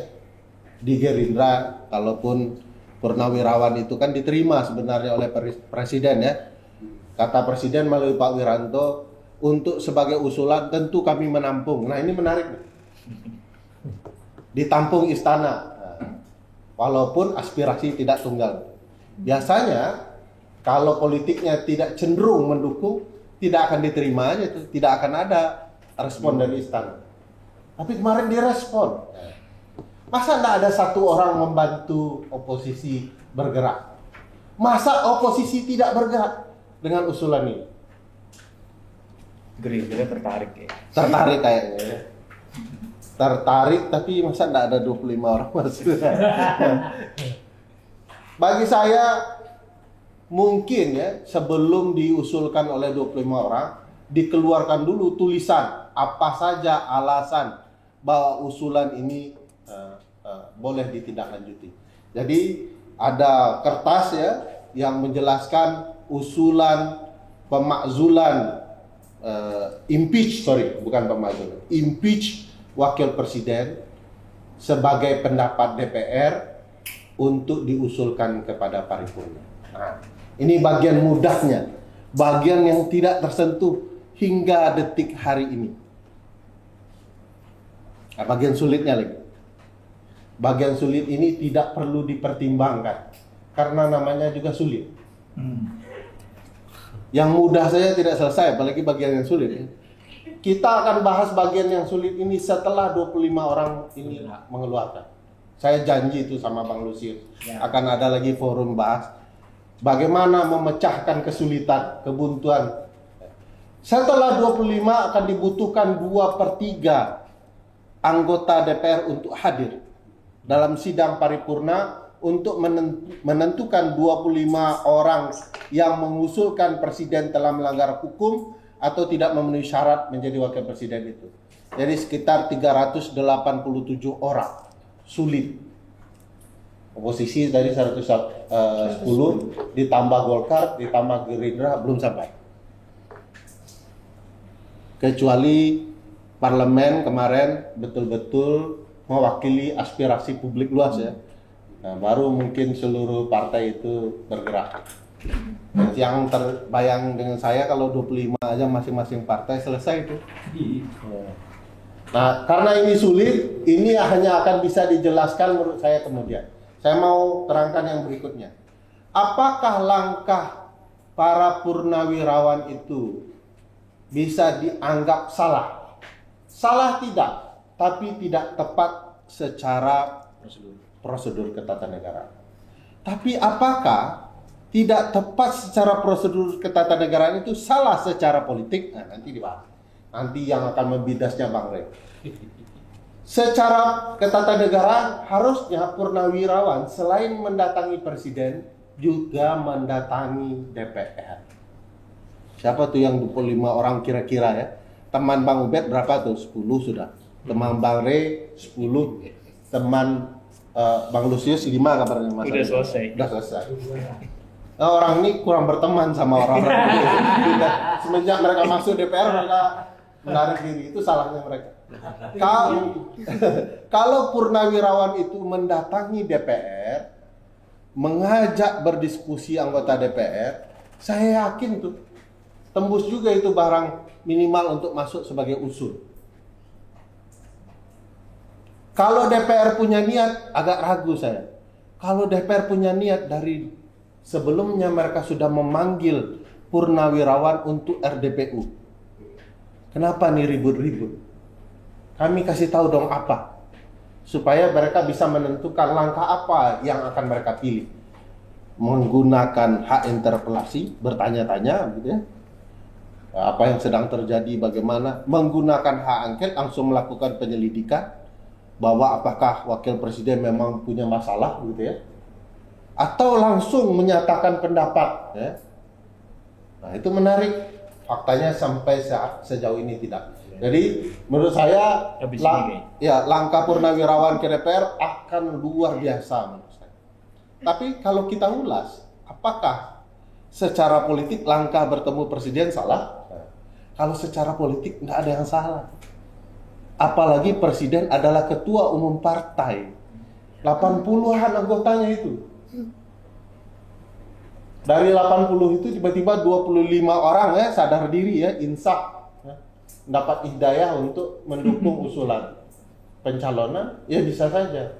di Gerindra, kalaupun Purnawirawan itu kan diterima sebenarnya oleh Presiden ya. Kata Presiden melalui Pak Wiranto, untuk sebagai usulan tentu kami menampung. Nah ini menarik. Ditampung istana. Walaupun aspirasi tidak tunggal. Biasanya kalau politiknya tidak cenderung mendukung, tidak akan diterima aja, tidak akan ada respon dari istana. Tapi kemarin direspon. Masa tidak ada 1 orang membantu oposisi bergerak? Masa oposisi tidak bergerak dengan usulan ini? Gerindra tertarik ya. Tertarik kayaknya ya. Tertarik tapi masa tidak ada 25 orang masuk. Bagi saya mungkin ya sebelum diusulkan oleh 25 orang dikeluarkan dulu tulisan apa saja alasan bahwa usulan ini boleh ditindaklanjuti. Jadi ada kertas ya yang menjelaskan usulan pemakzulan impeach wakil presiden sebagai pendapat DPR untuk diusulkan kepada paripurna. Nah, ini bagian mudahnya, bagian yang tidak tersentuh hingga detik hari ini. Nah, bagian sulitnya lagi. Bagian sulit ini tidak perlu dipertimbangkan karena namanya juga sulit. Yang mudah saja tidak selesai, apalagi bagian yang sulit. Kita akan bahas bagian yang sulit ini setelah 25 orang ini mengeluarkan. Saya janji itu sama Bang Lusius. Akan ada lagi forum bahas bagaimana memecahkan kesulitan, kebuntuan. Setelah 25 akan dibutuhkan 2/3 anggota DPR untuk hadir dalam sidang paripurna untuk menentukan 25 orang yang mengusulkan presiden telah melanggar hukum atau tidak memenuhi syarat menjadi wakil presiden itu. Jadi sekitar 387 orang. Sulit. Oposisi tadi 110 ditambah Golkar, ditambah Gerindra belum sampai. Kecuali parlemen kemarin betul-betul mewakili aspirasi publik luas ya. Nah, baru mungkin seluruh partai itu bergerak. Yang terbayang dengan saya kalau 25 aja masing-masing partai selesai itu. Nah, karena ini sulit, ini hanya akan bisa dijelaskan menurut saya kemudian. Saya mau terangkan yang berikutnya. Apakah langkah para purnawirawan itu bisa dianggap salah? Salah tidak, tapi tidak tepat secara prosedur ketatanegaraan. Tapi apakah tidak tepat secara prosedur ketatanegaraan itu salah secara politik? Nah, nanti dibahas. Nanti yang akan membidasnya Bang Rey. Secara ketatanegaraan harusnya purnawirawan selain mendatangi presiden juga mendatangi DPR. Siapa tuh yang 25 orang kira-kira ya? Teman Bang Ubed berapa tuh? 10 sudah. Teman Bang Rey 10. Teman Bang Lusius 5 kabarnya Mas. Udah selesai. Udah selesai. Nah, orang ini kurang berteman sama orang-orang ini. Semenjak mereka masuk DPR mereka menarik diri. Itu salahnya mereka. Kalau purnawirawan itu mendatangi DPR, mengajak berdiskusi anggota DPR, saya yakin tuh tembus juga itu barang minimal untuk masuk sebagai usul. Kalau DPR punya niat, agak ragu saya. Kalau DPR punya niat dari sebelumnya mereka sudah memanggil purnawirawan untuk RDPU. Kenapa nih ribut-ribut? Kami kasih tahu dong apa, supaya mereka bisa menentukan langkah apa yang akan mereka pilih. Menggunakan hak interpelasi, bertanya-tanya, gitu ya. Apa yang sedang terjadi, bagaimana. Menggunakan hak angket, langsung melakukan penyelidikan, bahwa apakah wakil presiden memang punya masalah, gitu ya. Atau langsung menyatakan pendapat, ya. Nah, itu menarik. Faktanya sampai sejauh ini tidak. Jadi menurut saya langkah purnawirawan ke DPR akan luar biasa menurut saya. Tapi kalau kita ulas, apakah secara politik langkah bertemu presiden salah? Nah, kalau secara politik nggak ada yang salah. Apalagi presiden adalah ketua umum partai. 80-an anggotanya itu. Dari 80 itu tiba-tiba 25 orang ya sadar diri ya, insaf. Dapat hidayah untuk mendukung usulan pencalonan, ya bisa saja.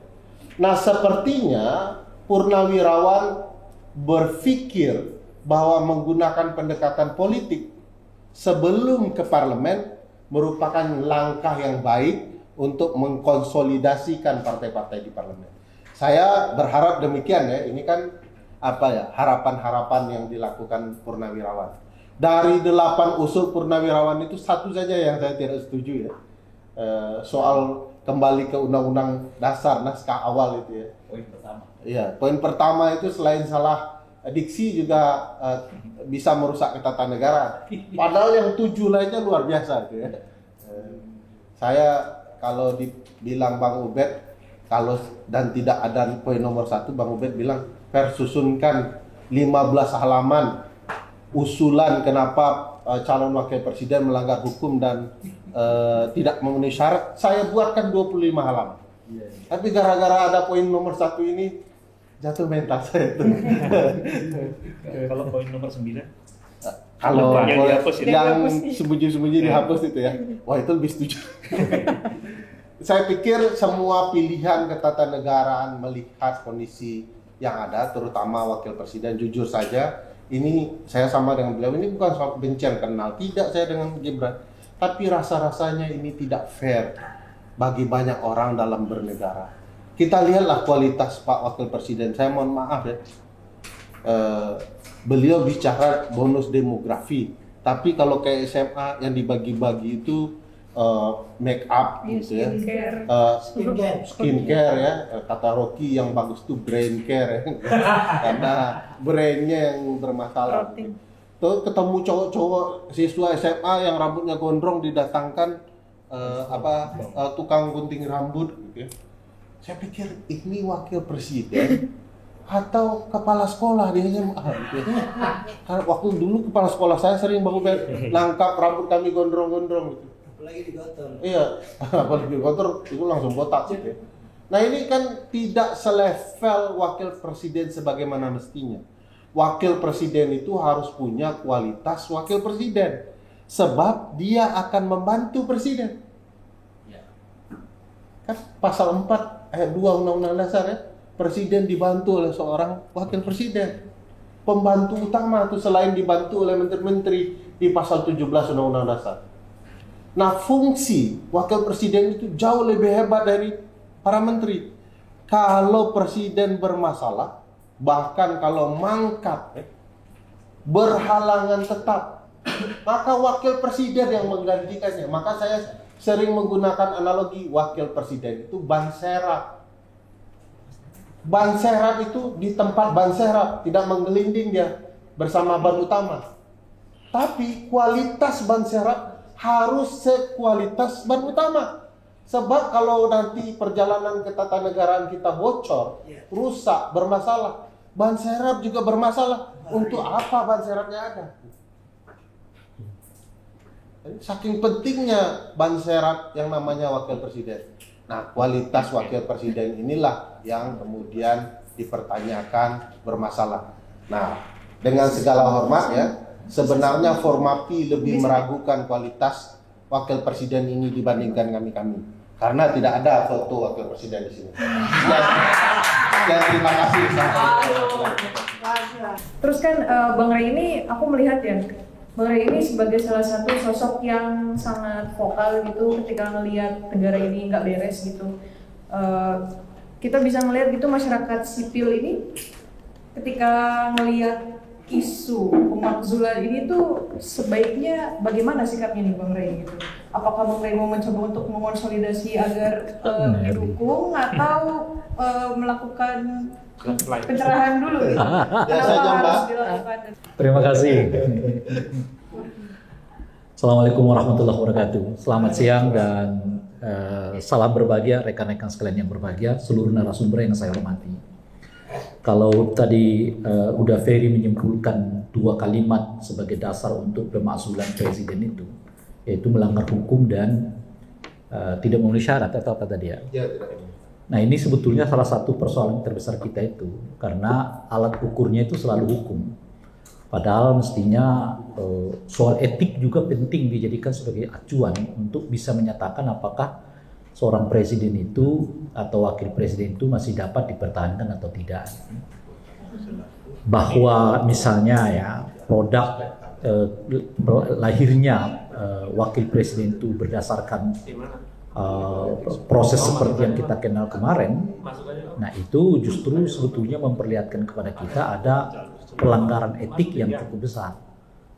Nah, sepertinya purnawirawan berpikir bahwa menggunakan pendekatan politik sebelum ke parlemen merupakan langkah yang baik untuk mengkonsolidasikan partai-partai di parlemen. Saya berharap demikian ya. Ini kan harapan-harapan yang dilakukan purnawirawan. Dari 8 usul purnawirawan itu satu saja yang saya tidak setuju ya, soal kembali ke Undang-Undang Dasar naskah awal itu ya. Poin pertama. Iya, poin pertama itu selain salah diksi juga bisa merusak ketatanegaraan. Padahal yang 7 lainnya luar biasa gitu ya. Saya kalau dibilang Bang Ubed kalau dan tidak ada poin nomor 1, Bang Ubed bilang persusunkan 15 halaman usulan kenapa calon wakil presiden melanggar hukum dan tidak memenuhi syarat. Saya buatkan 25 halaman. Tapi gara-gara ada poin nomor 1 ini jatuh mental saya itu. Kalau poin nomor 9? Kalau yang dihapus. sembunyi-sembunyi dihapus itu ya. Wah, itu lebih setuju. Saya pikir semua pilihan ketatanegaraan melihat kondisi yang ada, terutama wakil presiden, jujur saja, ini saya sama dengan beliau, ini bukan soal kebencian kenal, tidak saya dengan Gibran, tapi rasa-rasanya ini tidak fair bagi banyak orang dalam bernegara. Kita lihatlah kualitas Pak Wakil Presiden. Saya mohon maaf ya, beliau bicara bonus demografi, tapi kalau kayak SMA yang dibagi-bagi itu make up gitu ya, skincare ya, kata Rocky yang bagus tuh brain care ya, karena brainnya yang bermasalah. Tuh ketemu cowok-cowok siswa SMA yang rambutnya gondrong didatangkan tukang gunting rambut gitu ya. Saya pikir ini wakil presiden atau kepala sekolah di SMA gitu ya. Karena waktu dulu kepala sekolah saya sering nangkap rambut kami gondrong-gondrong gitu. Apalagi digotong. Iya, apalagi digotong itu langsung botak gitu ya. Nah, ini kan tidak selevel wakil presiden sebagaimana mestinya. Wakil presiden itu harus punya kualitas wakil presiden, sebab dia akan membantu presiden. Kan pasal 4 ayat 2 Undang-Undang Dasar ya, presiden dibantu oleh seorang wakil presiden. Pembantu utama itu selain dibantu oleh menteri-menteri di pasal 17 Undang-Undang Dasar. Nah, fungsi wakil presiden itu jauh lebih hebat dari para menteri. Kalau presiden bermasalah, bahkan kalau mangkat, berhalangan tetap, maka wakil presiden yang menggantikannya. Maka saya sering menggunakan analogi wakil presiden itu ban serap. Ban serap itu di tempat ban serap, tidak menggelinding dia bersama ban utama. Tapi kualitas ban serap harus sekualitas ban utama. Sebab kalau nanti perjalanan ketatanegaraan kita bocor, rusak, bermasalah, ban serap juga bermasalah. Untuk apa ban serapnya ada? Saking pentingnya ban serap yang namanya wakil presiden. Nah, kualitas wakil presiden inilah yang kemudian dipertanyakan bermasalah. Nah, dengan segala hormat ya, sebenarnya Formapi lebih meragukan kualitas wakil presiden ini dibandingkan kami. Karena tidak ada foto wakil presiden di sini. Dan terima kasih. Terus kan Bang Ray ini aku melihat ya, Bang Ray ini sebagai salah satu sosok yang sangat vokal gitu ketika melihat negara ini nggak beres gitu. Kita bisa melihat gitu masyarakat sipil ini ketika melihat isu pemakzulan ini tuh sebaiknya bagaimana sikapnya nih Bang Ray gitu? Apakah Bang Ray mau mencoba untuk mengonsolidasi agar didukung atau melakukan pencerahan dulu gitu? Kenapa harus dilakukan? Terima kasih. Assalamualaikum warahmatullahi wabarakatuh. Selamat siang dan salam berbahagia rekan-rekan sekalian yang berbahagia, seluruh narasumber yang saya hormati. Kalau tadi udah Ferry menyimpulkan 2 kalimat sebagai dasar untuk pemakzulan presiden itu, yaitu melanggar hukum dan tidak memenuhi syarat atau apa tadi ya? Nah ini sebetulnya salah satu persoalan terbesar kita itu, karena alat ukurnya itu selalu hukum. Padahal mestinya soal etik juga penting dijadikan sebagai acuan untuk bisa menyatakan apakah seorang presiden itu atau wakil presiden itu masih dapat dipertahankan atau tidak. Bahwa misalnya ya produk lahirnya wakil presiden itu berdasarkan proses seperti yang kita kenal kemarin, nah itu justru sebetulnya memperlihatkan kepada kita ada pelanggaran etik yang cukup besar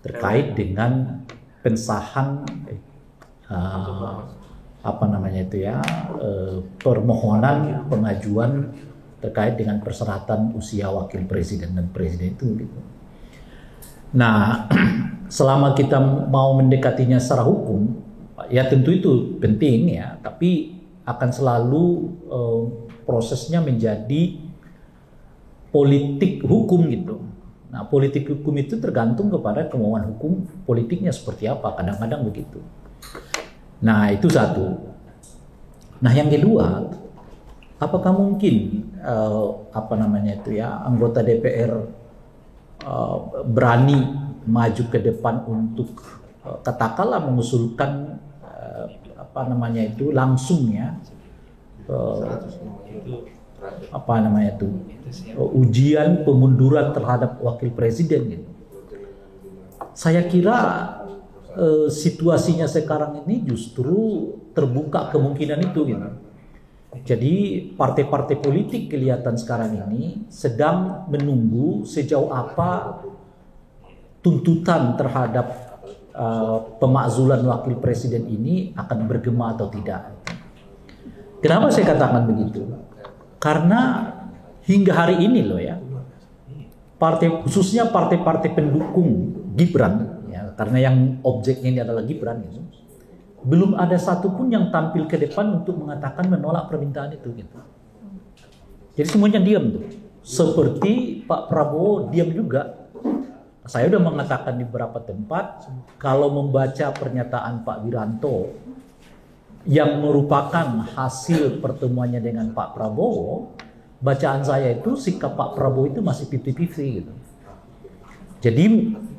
terkait dengan pensahan permohonan pengajuan terkait dengan persyaratan usia wakil presiden dan presiden itu gitu. Nah, selama kita mau mendekatinya secara hukum, ya tentu itu penting ya, tapi akan selalu prosesnya menjadi politik hukum gitu. Nah, politik hukum itu tergantung kepada kemauan hukum politiknya seperti apa, kadang-kadang begitu. Nah itu satu. Nah yang kedua, apakah mungkin anggota DPR berani maju ke depan untuk katakanlah mengusulkan langsungnya ujian pemunduran terhadap wakil presiden gitu. Saya kira situasinya sekarang ini justru terbuka kemungkinan itu gitu. Jadi partai-partai politik kelihatan sekarang ini sedang menunggu sejauh apa tuntutan terhadap pemakzulan wakil presiden ini akan bergema atau tidak. Kenapa saya katakan begitu? Karena hingga hari ini loh ya, khususnya partai-partai pendukung Gibran, ya, karena yang objeknya ini adalah Gibran gitu, belum ada satupun yang tampil ke depan untuk mengatakan menolak permintaan itu gitu. Jadi semuanya diam tuh. Seperti Pak Prabowo diam juga. Saya udah mengatakan di beberapa tempat, kalau membaca pernyataan Pak Wiranto yang merupakan hasil pertemuannya dengan Pak Prabowo, bacaan saya itu sikap Pak Prabowo itu masih 50-50 gitu. Jadi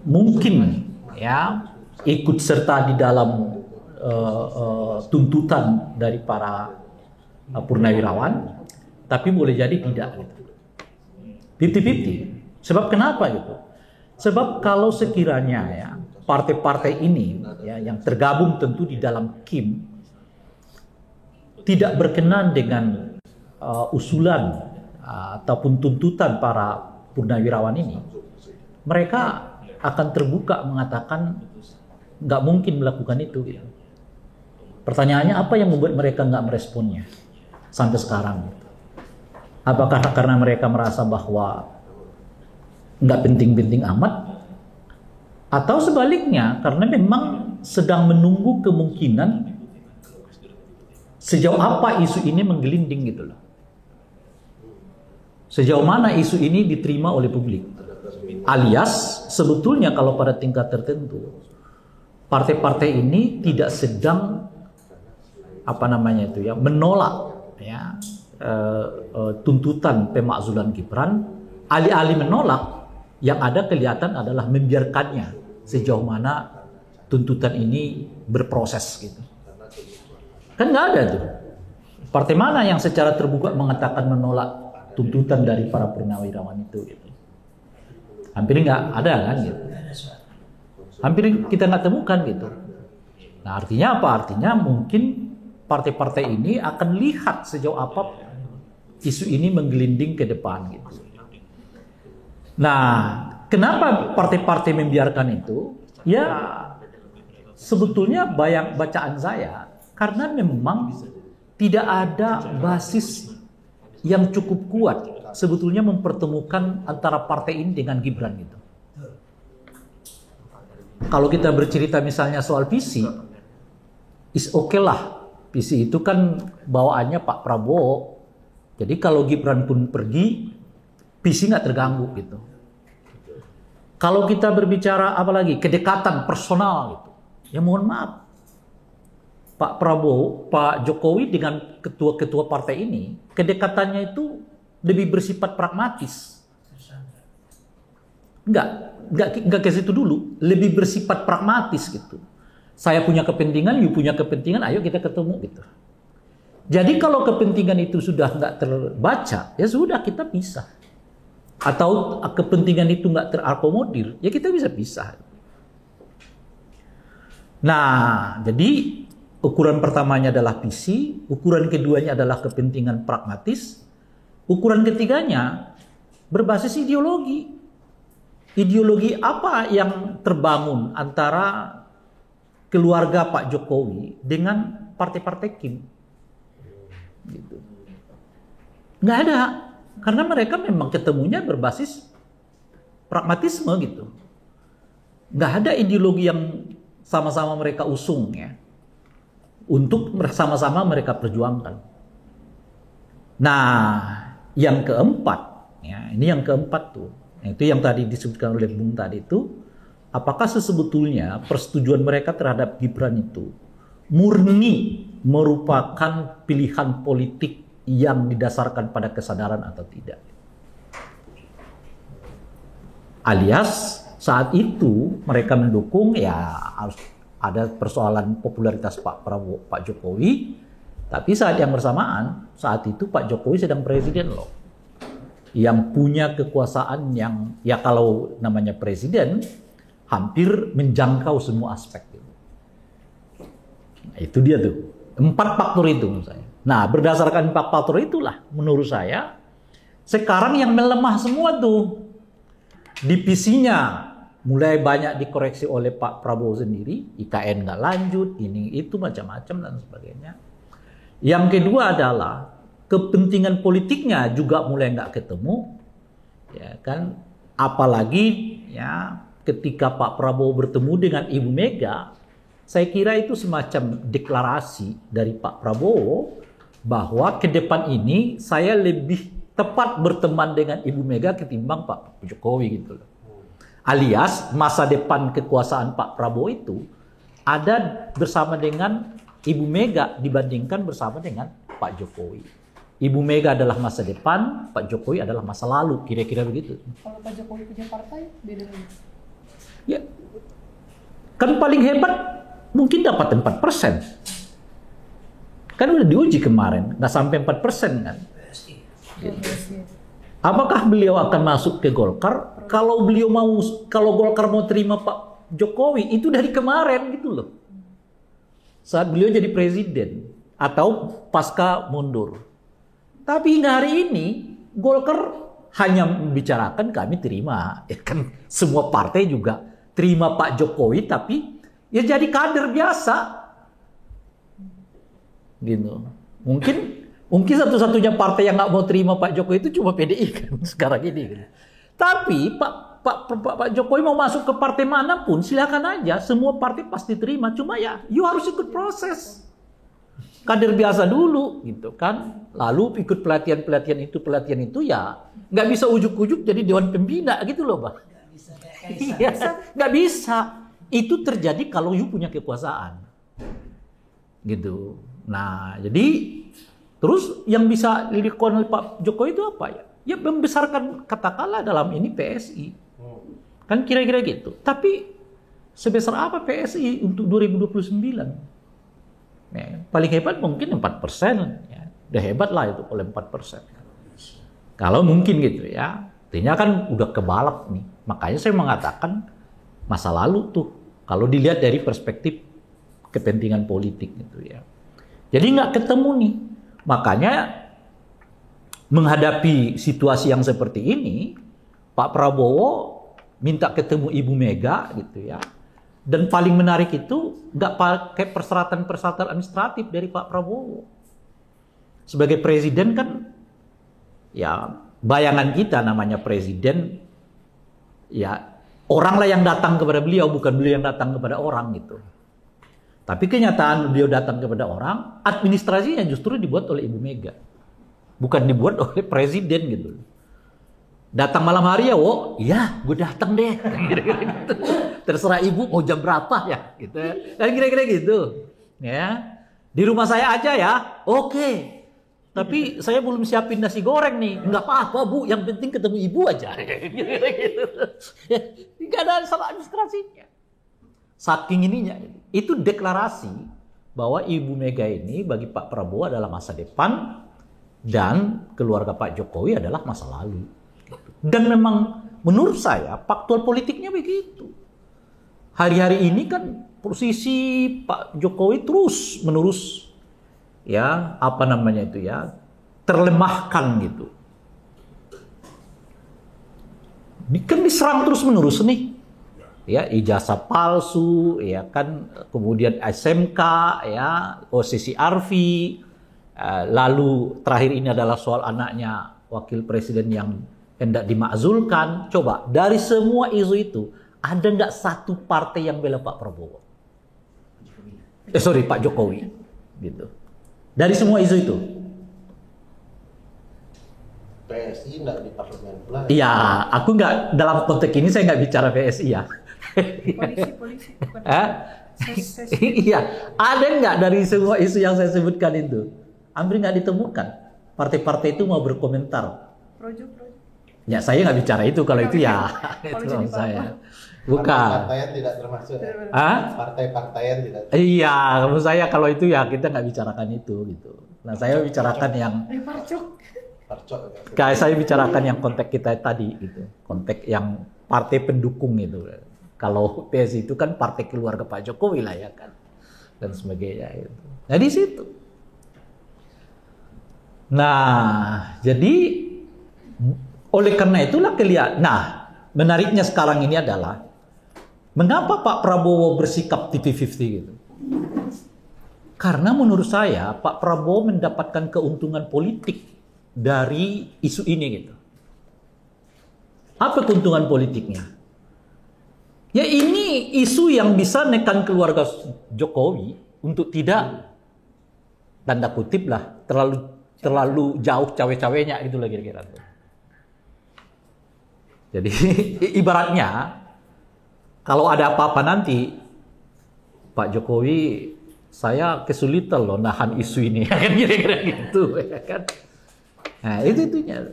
mungkin ya ikut serta di dalam tuntutan dari para purnawirawan, tapi boleh jadi tidak gitu. 50-50. Sebab kenapa gitu? Sebab kalau sekiranya ya partai-partai ini ya yang tergabung tentu di dalam KIM tidak berkenan dengan usulan ataupun tuntutan para purnawirawan ini, mereka akan terbuka mengatakan nggak mungkin melakukan itu. Gitu. Pertanyaannya apa yang membuat mereka nggak meresponnya sampai sekarang? Apakah karena mereka merasa bahwa nggak penting-penting amat, atau sebaliknya karena memang sedang menunggu kemungkinan sejauh apa isu ini menggelinding gitu loh. Sejauh mana isu ini diterima oleh publik. Alias sebetulnya kalau pada tingkat tertentu partai-partai ini tidak sedang menolak ya tuntutan pemakzulan Gibran, alih-alih menolak yang ada kelihatan adalah membiarkannya sejauh mana tuntutan ini berproses gitu. Kan nggak ada tuh. Partai mana yang secara terbuka mengatakan menolak tuntutan dari para purnawirawan itu gitu. Hampir nggak ada kan gitu. Hampir kita nggak temukan gitu. Nah artinya apa? Artinya mungkin partai-partai ini akan lihat sejauh apa isu ini menggelinding ke depan gitu. Nah kenapa partai-partai membiarkan itu? Ya sebetulnya bacaan saya karena memang tidak ada basis yang cukup kuat sebetulnya mempertemukan antara partai ini dengan Gibran gitu. Kalau kita bercerita misalnya soal visi, is okay lah. Visi itu kan bawaannya Pak Prabowo. Jadi kalau Gibran pun pergi, visi nggak terganggu gitu. Kalau kita berbicara apalagi kedekatan personal gitu, ya mohon maaf, Pak Prabowo, Pak Jokowi dengan ketua-ketua partai ini, kedekatannya itu lebih bersifat pragmatis. Enggak ke situ dulu, lebih bersifat pragmatis gitu. Saya punya kepentingan, you punya kepentingan, ayo kita ketemu gitu. Jadi kalau kepentingan itu sudah nggak terbaca, ya sudah kita pisah. Atau kepentingan itu nggak terakomodir, ya kita bisa pisah. Nah, jadi ukuran pertamanya adalah visi, ukuran keduanya adalah kepentingan pragmatis, ukuran ketiganya berbasis ideologi. Ideologi apa yang terbangun antara keluarga Pak Jokowi dengan partai-partai Kim? Gitu. Nggak ada, karena mereka memang ketemunya berbasis pragmatisme gitu. Nggak ada ideologi yang sama-sama mereka usung ya, untuk sama-sama mereka perjuangkan. Nah, yang keempat, ya ini yang keempat tuh, itu yang tadi disebutkan oleh Bung tadi itu, apakah sebetulnya persetujuan mereka terhadap Gibran itu murni merupakan pilihan politik yang didasarkan pada kesadaran atau tidak? Alias saat itu mereka mendukung, ya harus ada persoalan popularitas Pak Prabowo, Pak Jokowi, tapi saat yang bersamaan, saat itu Pak Jokowi sedang presiden loh, yang punya kekuasaan yang, ya kalau namanya presiden, hampir menjangkau semua aspek. Nah, itu dia tuh, 4 faktor itu menurut saya. Nah, berdasarkan 4 faktor itulah, menurut saya, sekarang yang melemah semua tuh, divisinya mulai banyak dikoreksi oleh Pak Prabowo sendiri, IKN nggak lanjut, ini itu macam-macam dan sebagainya. Yang kedua adalah kepentingan politiknya juga mulai nggak ketemu, ya kan? Apalagi ya ketika Pak Prabowo bertemu dengan Ibu Mega, saya kira itu semacam deklarasi dari Pak Prabowo bahwa ke depan ini saya lebih tepat berteman dengan Ibu Mega ketimbang Pak Jokowi gitu loh. Alias masa depan kekuasaan Pak Prabowo itu ada bersama dengan Ibu Mega dibandingkan bersama dengan Pak Jokowi. Ibu Mega adalah masa depan, Pak Jokowi adalah masa lalu, kira-kira begitu. Kalau Pak Jokowi punya partai, beda lagi. Ya, kan paling hebat mungkin dapat 4%. Kan udah diuji kemarin, nggak sampai 4% kan. Gitu. Apakah beliau akan masuk ke Golkar? Kalau Golkar mau terima Pak Jokowi, itu dari kemarin gitu loh. Saat beliau jadi presiden atau pasca mundur. Tapi hingga hari ini Golkar hanya membicarakan kami terima, ya kan semua partai juga terima Pak Jokowi, tapi ya jadi kader biasa, gitu. Mungkin satu-satunya partai yang nggak mau terima Pak Jokowi itu cuma PDI kan sekarang ini. Gitu. Tapi Pak Jokowi mau masuk ke partai manapun silakan aja, semua partai pasti terima. Cuma ya, you harus ikut proses. Kader biasa dulu gitu kan, lalu ikut pelatihan itu ya nggak bisa ujuk-ujuk jadi dewan pembina gitu loh Bang. Iya, nggak bisa. Itu terjadi kalau you punya kekuasaan gitu. Nah jadi terus yang bisa dilakukan oleh Pak Jokowi itu apa ya? Ya membesarkan katakanlah dalam ini PSI kan kira-kira gitu. Tapi sebesar apa PSI untuk 2029? Ya, paling hebat mungkin 4%, ya. Udah hebat lah itu oleh 4%. Kalau mungkin gitu ya, artinya kan udah kebalap nih. Makanya saya mengatakan masa lalu tuh, kalau dilihat dari perspektif kepentingan politik gitu ya. Jadi nggak ketemu nih. Makanya menghadapi situasi yang seperti ini, Pak Prabowo minta ketemu Ibu Mega gitu ya. Dan paling menarik itu nggak pakai persyaratan administratif dari Pak Prabowo. Sebagai presiden kan, ya bayangan kita namanya presiden, ya orang lah yang datang kepada beliau, bukan beliau yang datang kepada orang gitu. Tapi kenyataan beliau datang kepada orang, administrasinya justru dibuat oleh Ibu Mega, bukan dibuat oleh presiden gitu. Datang malam hari ya, iya, gue datang deh. Gitu. Terserah ibu mau jam berapa ya, gitu. Dan kira-kira gitu, ya. Di rumah saya aja ya, oke. Tapi saya belum siapin nasi goreng nih, nggak apa-apa bu, yang penting ketemu ibu aja. Gitu. Nggak ada salah administrasinya. Saking ininya, itu deklarasi bahwa Ibu Mega ini bagi Pak Prabowo adalah masa depan dan keluarga Pak Jokowi adalah masa lalu. Dan memang menurut saya faktual politiknya begitu. Hari-hari ini kan posisi Pak Jokowi terus menerus ya apa namanya itu ya terlemahkan gitu. Ini kan diserang terus menerus nih. Ya ijazah palsu, ya kan kemudian SMK, ya posisi Arfi, lalu terakhir ini adalah soal anaknya wakil presiden yang hendak dimakzulkan. Coba dari semua isu itu ada nggak satu partai yang bela Pak Prabowo? Pak Jokowi, gitu. Dari semua isu itu. PSI nggak di parlemen pula. Iya, aku nggak dalam konteks ini saya nggak bicara PSI ya. Polisi. Iya, ada nggak dari semua isu yang saya sebutkan itu? Hampir nggak ditemukan. Partai-partai itu mau berkomentar. Projo. Ya saya nggak bicara itu, kalau itu ya itu maksud saya. Bukan. Partai-partaian tidak termasuk. Partai-partaian tidak. Iya, menurut saya kalau itu ya kita nggak bicarakan itu gitu. Nah saya bicarakan yang kayak saya bicarakan yang konteks kita tadi gitu, konteks yang partai pendukung itu. Kalau PS itu kan partai keluarga Pak Jokowi lah ya kan, dan sebagainya itu. Nah di situ. Nah jadi oleh karena itulah kelihatan. Nah menariknya sekarang ini adalah mengapa Pak Prabowo bersikap 50-50 gitu? Karena menurut saya Pak Prabowo mendapatkan keuntungan politik dari isu ini gitu. Apa keuntungan politiknya? Ya ini isu yang bisa nekan keluarga Jokowi untuk tidak tanda kutip lah terlalu jauh cawe-cawenya gitu lah kira-kira. Jadi ibaratnya kalau ada apa-apa nanti Pak Jokowi saya kesulitan loh nahan isu ini kan kira-kira gitu ya kan. Nah itunya.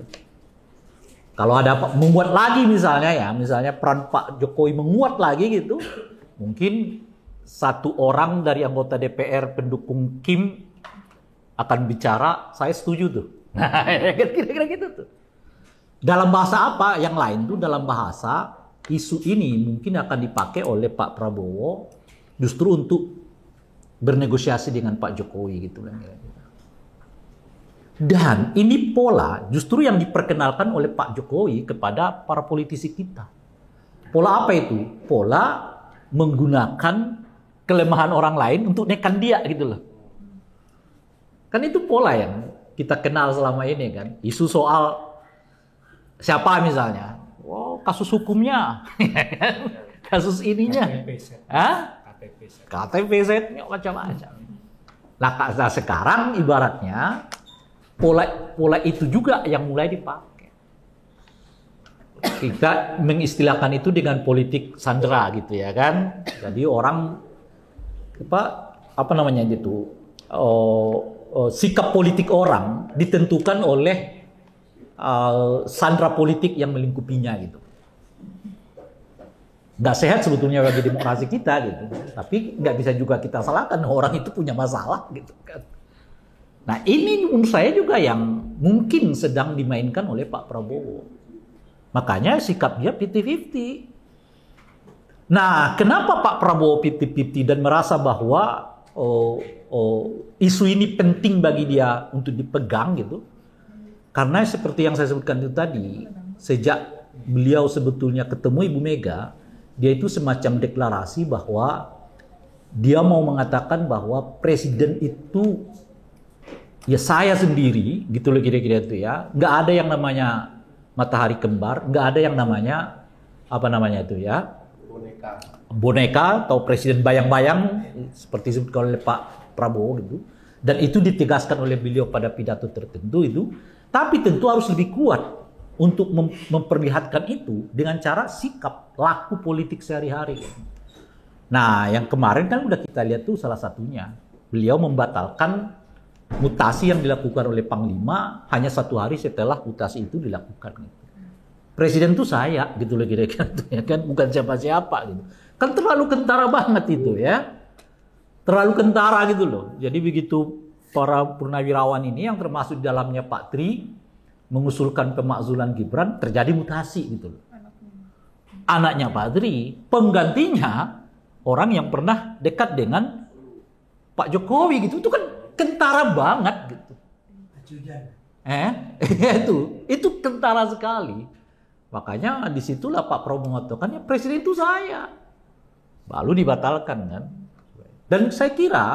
Kalau ada membuat lagi misalnya peran Pak Jokowi menguat lagi gitu, mungkin satu orang dari anggota DPR pendukung Kim akan bicara, saya setuju tuh. Nah, kira-kira gitu tuh. Dalam bahasa apa? Yang lain tuh dalam bahasa isu ini mungkin akan dipakai oleh Pak Prabowo justru untuk bernegosiasi dengan Pak Jokowi gitu kan. Dan ini pola justru yang diperkenalkan oleh Pak Jokowi kepada para politisi kita. Pola apa itu? Pola menggunakan kelemahan orang lain untuk nekan dia gitu loh. Kan itu pola yang kita kenal selama ini kan. Isu soal siapa misalnya. Oh, kasus hukumnya. Kasus ininya. KTPZ macam-macam. Nah, sekarang ibaratnya pola itu juga yang mulai dipakai. Kita mengistilahkan itu dengan politik sandera gitu ya kan. Jadi orang apa namanya itu sikap politik orang ditentukan oleh sandera politik yang melingkupinya gitu. Nggak sehat sebetulnya bagi demokrasi kita gitu. Tapi nggak bisa juga kita salahkan orang itu punya masalah gitu kan. Nah ini menurut saya juga yang mungkin sedang dimainkan oleh Pak Prabowo. Makanya sikap dia 50-50. Nah kenapa Pak Prabowo 50-50 dan merasa bahwa isu ini penting bagi dia untuk dipegang gitu? Karena seperti yang saya sebutkan itu tadi, sejak beliau sebetulnya ketemu Ibu Mega, dia itu semacam deklarasi bahwa dia mau mengatakan bahwa presiden itu ya saya sendiri, gitu loh kira-kira itu ya. Nggak ada yang namanya matahari kembar, nggak ada yang namanya apa namanya itu ya, boneka atau presiden bayang-bayang seperti disebutkan oleh Pak Prabowo gitu. Dan itu ditegaskan oleh beliau pada pidato tertentu itu. Tapi tentu harus lebih kuat untuk memperlihatkan itu dengan cara sikap laku politik sehari-hari. Nah, yang kemarin kan udah kita lihat tuh salah satunya. Beliau membatalkan mutasi yang dilakukan oleh Panglima hanya 1 hari setelah mutasi itu dilakukan. Presiden tuh saya, gitu loh kira-kira ya kan, bukan siapa-siapa gitu. Kan terlalu kentara banget itu ya. Terlalu kentara gitu loh. Jadi begitu para purnawirawan ini yang termasuk di dalamnya Pak Tri mengusulkan pemakzulan Gibran, terjadi mutasi gitu loh. Anaknya Pak Tri, penggantinya orang yang pernah dekat dengan Pak Jokowi gitu. Itu kan kentara banget gitu. Itu kentara sekali. Makanya disitulah Pak Prabowo mengatakan ya presiden itu saya. Lalu dibatalkan kan. Dan saya kira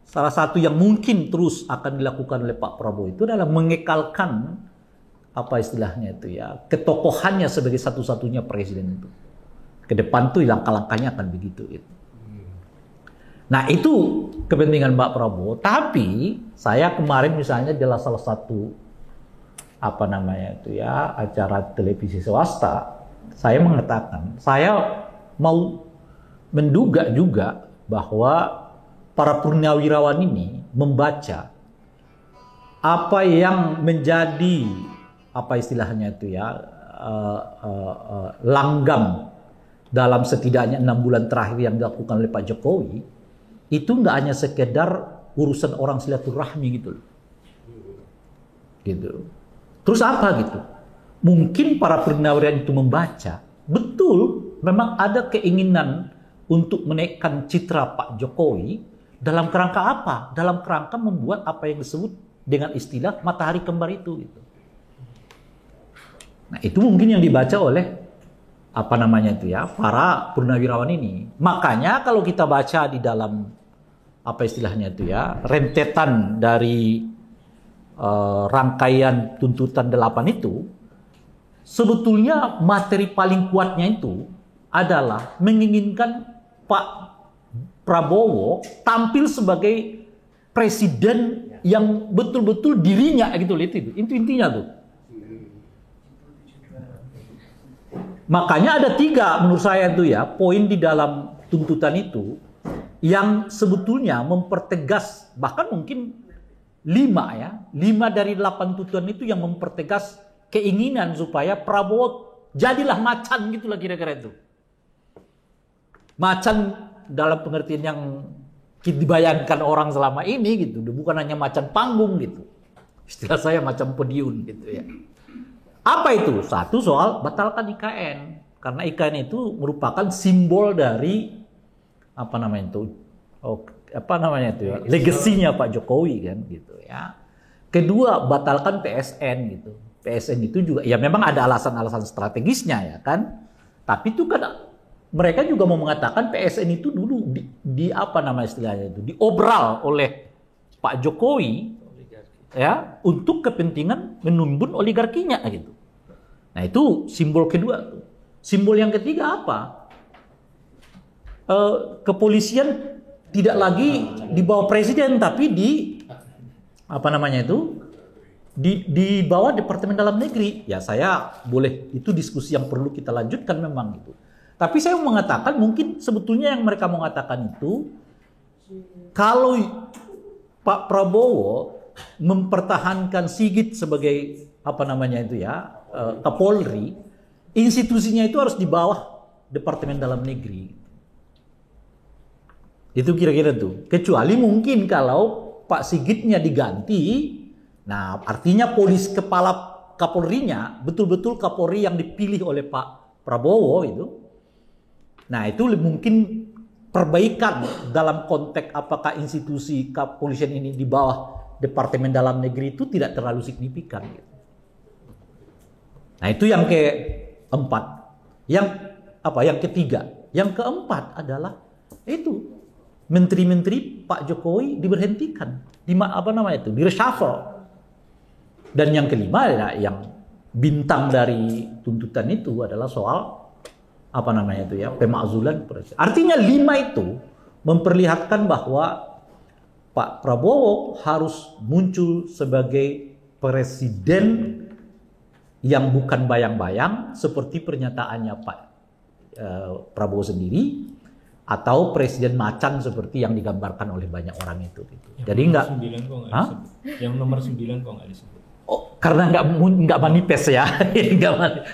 salah satu yang mungkin terus akan dilakukan oleh Pak Prabowo itu adalah mengekalkan apa istilahnya itu ya, ketokohannya sebagai satu-satunya presiden itu. Ke depan tuh langkah-langkahnya akan begitu itu. Nah itu kepentingan Pak Prabowo. Tapi saya kemarin misalnya adalah salah satu apa namanya itu ya, acara televisi swasta, saya mengatakan saya mau menduga juga bahwa para purnawirawan ini membaca apa yang menjadi apa istilahnya itu ya langgam dalam setidaknya 6 bulan terakhir yang dilakukan oleh Pak Jokowi itu nggak hanya sekedar urusan orang silaturahmi gitu loh. Gitu. Terus apa gitu? Mungkin para purnawirawan itu membaca betul memang ada keinginan untuk menaikkan citra Pak Jokowi dalam kerangka apa? Dalam kerangka membuat apa yang disebut dengan istilah matahari kembar itu gitu. Nah, itu mungkin yang dibaca oleh apa namanya itu ya, para purnawirawan ini. Makanya kalau kita baca di dalam apa istilahnya itu ya, rentetan dari rangkaian tuntutan 8 itu, sebetulnya materi paling kuatnya itu adalah menginginkan Pak Prabowo tampil sebagai presiden yang betul-betul dirinya gitu loh, itu intinya tuh. Makanya ada 3 menurut saya tuh ya poin di dalam tuntutan itu yang sebetulnya mempertegas, bahkan mungkin 5 dari 8 tuntutan itu yang mempertegas keinginan supaya Prabowo jadilah macan gitu lah kira-kira itu. Macan dalam pengertian yang dibayangkan orang selama ini gitu, bukan hanya macan panggung gitu. Istilah saya macam podium gitu ya. Apa itu? Satu soal batalkan IKN, karena IKN itu merupakan simbol dari apa namanya itu, legasinya Pak Jokowi kan gitu ya. Kedua, batalkan PSN gitu. PSN itu juga ya memang ada alasan-alasan strategisnya ya kan. Tapi itu kan mereka juga mau mengatakan PSN itu dulu di apa nama istilahnya itu diobral oleh Pak Jokowi ya untuk kepentingan menumbun oligarkinya gitu. Nah itu simbol kedua. Simbol yang ketiga apa? Kepolisian tidak lagi di bawah presiden tapi di apa namanya itu di bawah Departemen Dalam Negeri. Ya saya boleh itu diskusi yang perlu kita lanjutkan memang gitu. Tapi saya mau mengatakan mungkin sebetulnya yang mereka mau mengatakan itu kalau Pak Prabowo mempertahankan Sigit sebagai apa namanya itu ya Kapolri, institusinya itu harus di bawah Departemen Dalam Negeri. Itu kira-kira tuh. Kecuali mungkin kalau Pak Sigitnya diganti, nah artinya kepala Kapolrinya betul-betul Kapolri yang dipilih oleh Pak Prabowo itu. Nah itu mungkin perbaikan dalam konteks apakah institusi kepolisian ini di bawah Departemen Dalam Negeri itu tidak terlalu signifikan. Gitu. Nah itu yang keempat. Yang ketiga. Yang keempat adalah itu menteri-menteri Pak Jokowi diberhentikan, di reshuffle. Dan yang kelima adalah yang bintang dari tuntutan itu adalah soal pemakzulan presiden. Artinya 5 itu memperlihatkan bahwa Pak Prabowo harus muncul sebagai presiden yang bukan bayang-bayang seperti pernyataannya Pak Prabowo sendiri. Atau presiden macan seperti yang digambarkan oleh banyak orang itu. Gitu. Jadi enggak. Yang nomor 9 kok nggak disebut? Oh, karena enggak manifest ya.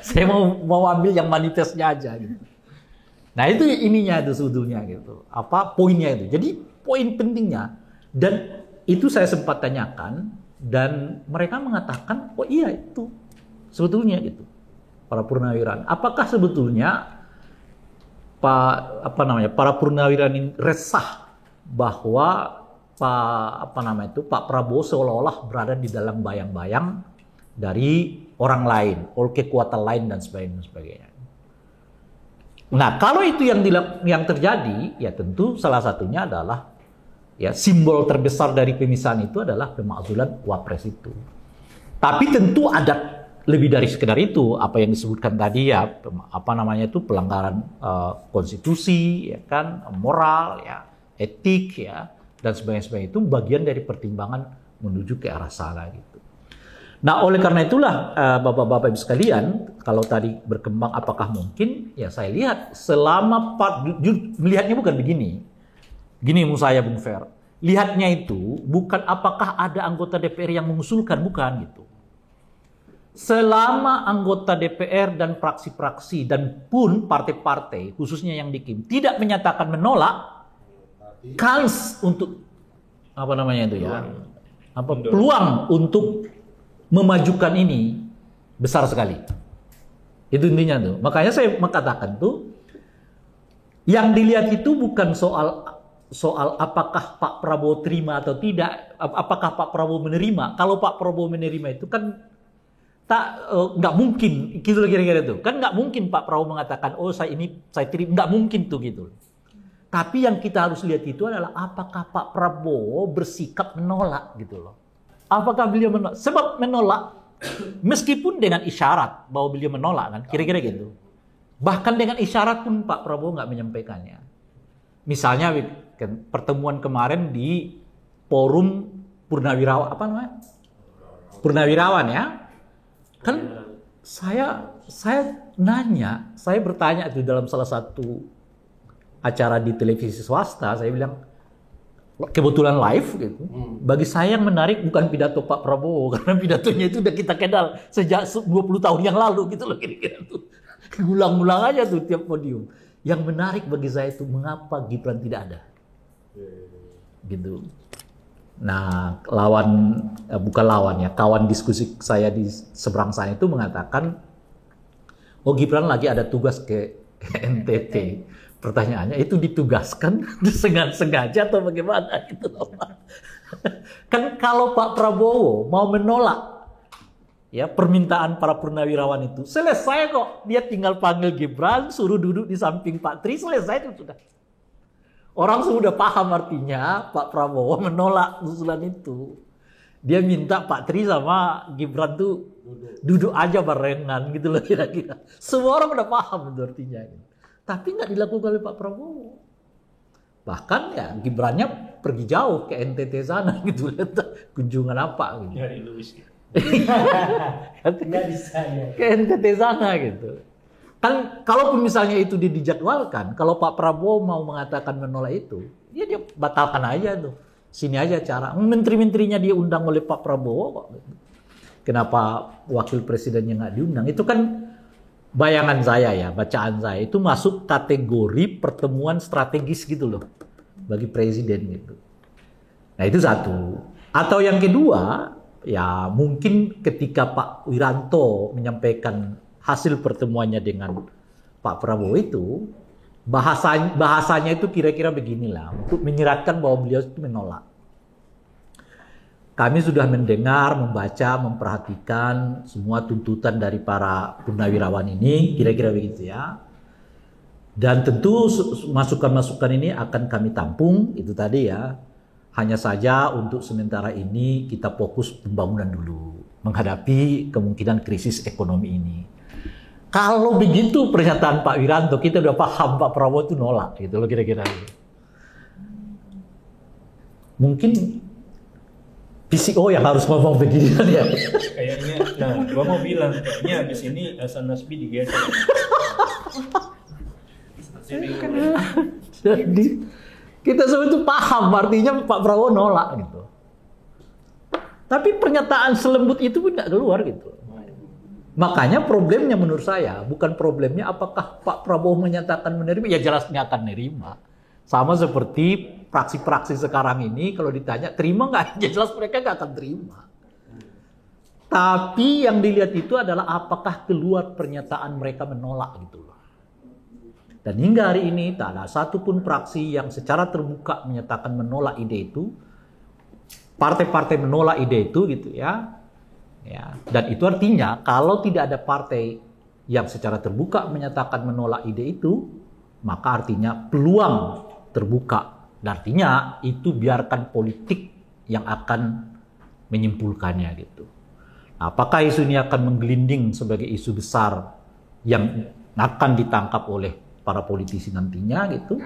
Saya mau ambil yang manifestnya aja. Gitu. Nah itu ininya itu sebetulnya gitu. Apa poinnya itu? Jadi poin pentingnya dan itu saya sempat tanyakan dan mereka mengatakan oh iya itu sebetulnya gitu. Para purnawirawan. Apakah sebetulnya para purnawirawan ini resah bahwa Pak Prabowo seolah-olah berada di dalam bayang-bayang dari orang lain, oleh kekuatan lain dan sebagainya. Nah, kalau itu yang terjadi, ya tentu salah satunya adalah ya simbol terbesar dari pemisahan itu adalah pemakzulan Wapres itu. Tapi tentu ada lebih dari sekedar itu, apa yang disebutkan tadi ya, pelanggaran konstitusi, ya kan, moral, ya, etik, ya, dan sebagainya itu bagian dari pertimbangan menuju ke arah sana gitu. Nah, oleh karena itulah bapak-bapak ibu sekalian, kalau tadi berkembang apakah mungkin, ya saya lihat melihatnya bukan begini. Gini menurut saya Bung Fer, lihatnya itu bukan apakah ada anggota DPR yang mengusulkan, bukan gitu. Selama anggota DPR dan fraksi-fraksi dan pun partai-partai khususnya yang di KIM tidak menyatakan menolak, kans untuk peluang untuk memajukan ini besar sekali. Itu intinya tuh. Makanya saya mengatakan tuh yang dilihat itu bukan soal apakah Pak Prabowo terima atau tidak, apakah Pak Prabowo menerima. Kalau Pak Prabowo menerima itu kan nggak mungkin gitu kira-kira itu kan nggak mungkin Pak Prabowo mengatakan oh saya terima, nggak mungkin tuh gitu. Tapi yang kita harus lihat itu adalah apakah Pak Prabowo bersikap menolak gitu loh. Apakah beliau menolak? Sebab menolak meskipun dengan isyarat bahwa beliau menolak kan kira-kira gitu. Bahkan dengan isyarat pun Pak Prabowo nggak menyampaikannya. Misalnya pertemuan kemarin di forum Purnawirawan ya. Kan saya bertanya itu dalam salah satu acara di televisi swasta, saya bilang kebetulan live gitu. Bagi saya yang menarik bukan pidato Pak Prabowo karena pidatonya itu udah kita kenal sejak 20 tahun yang lalu gitu loh kira-kira tuh. Ulang-ulang aja tuh tiap podium. Yang menarik bagi saya itu mengapa Gibran tidak ada. Gitu. Nah, kawan diskusi saya di seberang sana itu mengatakan, oh Gibran lagi ada tugas ke NTT. Pertanyaannya itu ditugaskan sengaja atau bagaimana gitu loh Pak. Kan kalau Pak Prabowo mau menolak ya permintaan para purnawirawan itu, selesai kok. Dia tinggal panggil Gibran, suruh duduk di samping Pak Tri, selesai itu sudah. Orang sudah paham artinya Pak Prabowo menolak usulan itu. Dia minta Pak Tri sama Gibran tuh duduk aja barengan gitu loh kira-kira. Semua orang udah paham itu artinya. Tapi nggak dilakukan oleh Pak Prabowo. Bahkan ya Gibrannya pergi jauh ke NTT sana gitu. Kunjungan apa gitu. Nyari Louis. Nggak bisa ya. Ke NTT sana gitu. Kan kalaupun misalnya itu dijadwalkan, kalau Pak Prabowo mau mengatakan menolak itu, ya dia batalkan aja tuh. Sini aja cara. Menteri-menterinya dia undang oleh Pak Prabowo kok. Kenapa wakil presidennya nggak diundang? Itu kan bayangan saya ya, bacaan saya itu masuk kategori pertemuan strategis gitu loh bagi presiden gitu. Nah itu satu. Atau yang kedua, ya mungkin ketika Pak Wiranto menyampaikan hasil pertemuannya dengan Pak Prabowo itu, bahasanya itu kira-kira beginilah, untuk menyiratkan bahwa beliau itu menolak. Kami sudah mendengar, membaca, memperhatikan semua tuntutan dari para purnawirawan ini, kira-kira begitu ya. Dan tentu masukan-masukan ini akan kami tampung, itu tadi ya. Hanya saja untuk sementara ini kita fokus pembangunan dulu, menghadapi kemungkinan krisis ekonomi ini. Kalau begitu pernyataan Pak Wiranto, kita udah paham Pak Prabowo itu nolak, gitu loh kira-kira. Mungkin PCO yang harus ngomong begini kan ya. Kayaknya, nah gua mau bilang kayaknya abis ini Hasan Nasbi digeser. Jadi kita semua itu paham artinya Pak Prabowo nolak gitu. Tapi pernyataan selembut itu pun nggak keluar gitu. Makanya problemnya menurut saya bukan problemnya apakah Pak Prabowo menyatakan menerima, ya jelasnya akan menerima. Sama seperti praksi-praksi sekarang ini kalau ditanya terima nggak, ya jelas mereka nggak akan terima. Tapi yang dilihat itu adalah apakah keluar pernyataan mereka menolak gitu loh. Dan hingga hari ini tak ada satupun praksi yang secara terbuka menyatakan menolak ide itu. Partai-partai menolak ide itu gitu ya. Ya, dan itu artinya kalau tidak ada partai yang secara terbuka menyatakan menolak ide itu, maka artinya peluang terbuka. Dan artinya itu biarkan politik yang akan menyimpulkannya gitu. Apakah isu ini akan menggelinding sebagai isu besar yang akan ditangkap oleh para politisi nantinya gitu,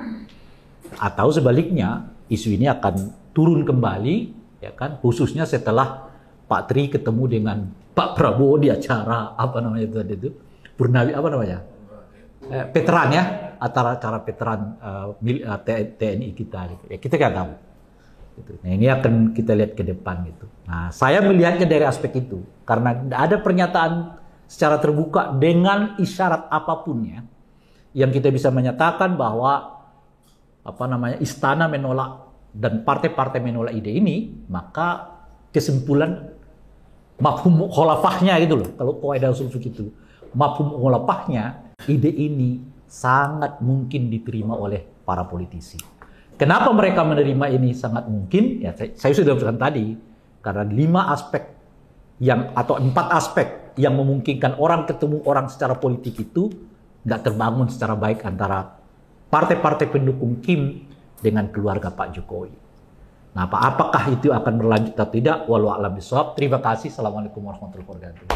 atau sebaliknya isu ini akan turun kembali ya kan, khususnya setelah Pak Tri ketemu dengan Pak Prabowo di acara apa namanya tadi itu Purnawi apa namanya veteran ya, acara veteran TNI kita gitu. Ya kita nggak tahu gitu. Nah ini akan kita lihat ke depan gitu. Nah saya melihatnya dari aspek itu karena ada pernyataan secara terbuka dengan isyarat apapun ya yang kita bisa menyatakan bahwa apa namanya istana menolak dan partai-partai menolak ide ini, maka kesimpulan mafhum kholafahnya gitu loh. Kalau kaidah usul fikih itu, mafhum kholafahnya ide ini sangat mungkin diterima oleh para politisi. Kenapa mereka menerima ini sangat mungkin? Ya saya sudah bilang tadi, karena 5 aspek yang atau 4 aspek yang memungkinkan orang ketemu orang secara politik itu nggak terbangun secara baik antara partai-partai pendukung Kim dengan keluarga Pak Jokowi. Nah, apakah itu akan berlanjut atau tidak? Wallahu a'lam bishawab. Terima kasih. Assalamualaikum warahmatullahi wabarakatuh.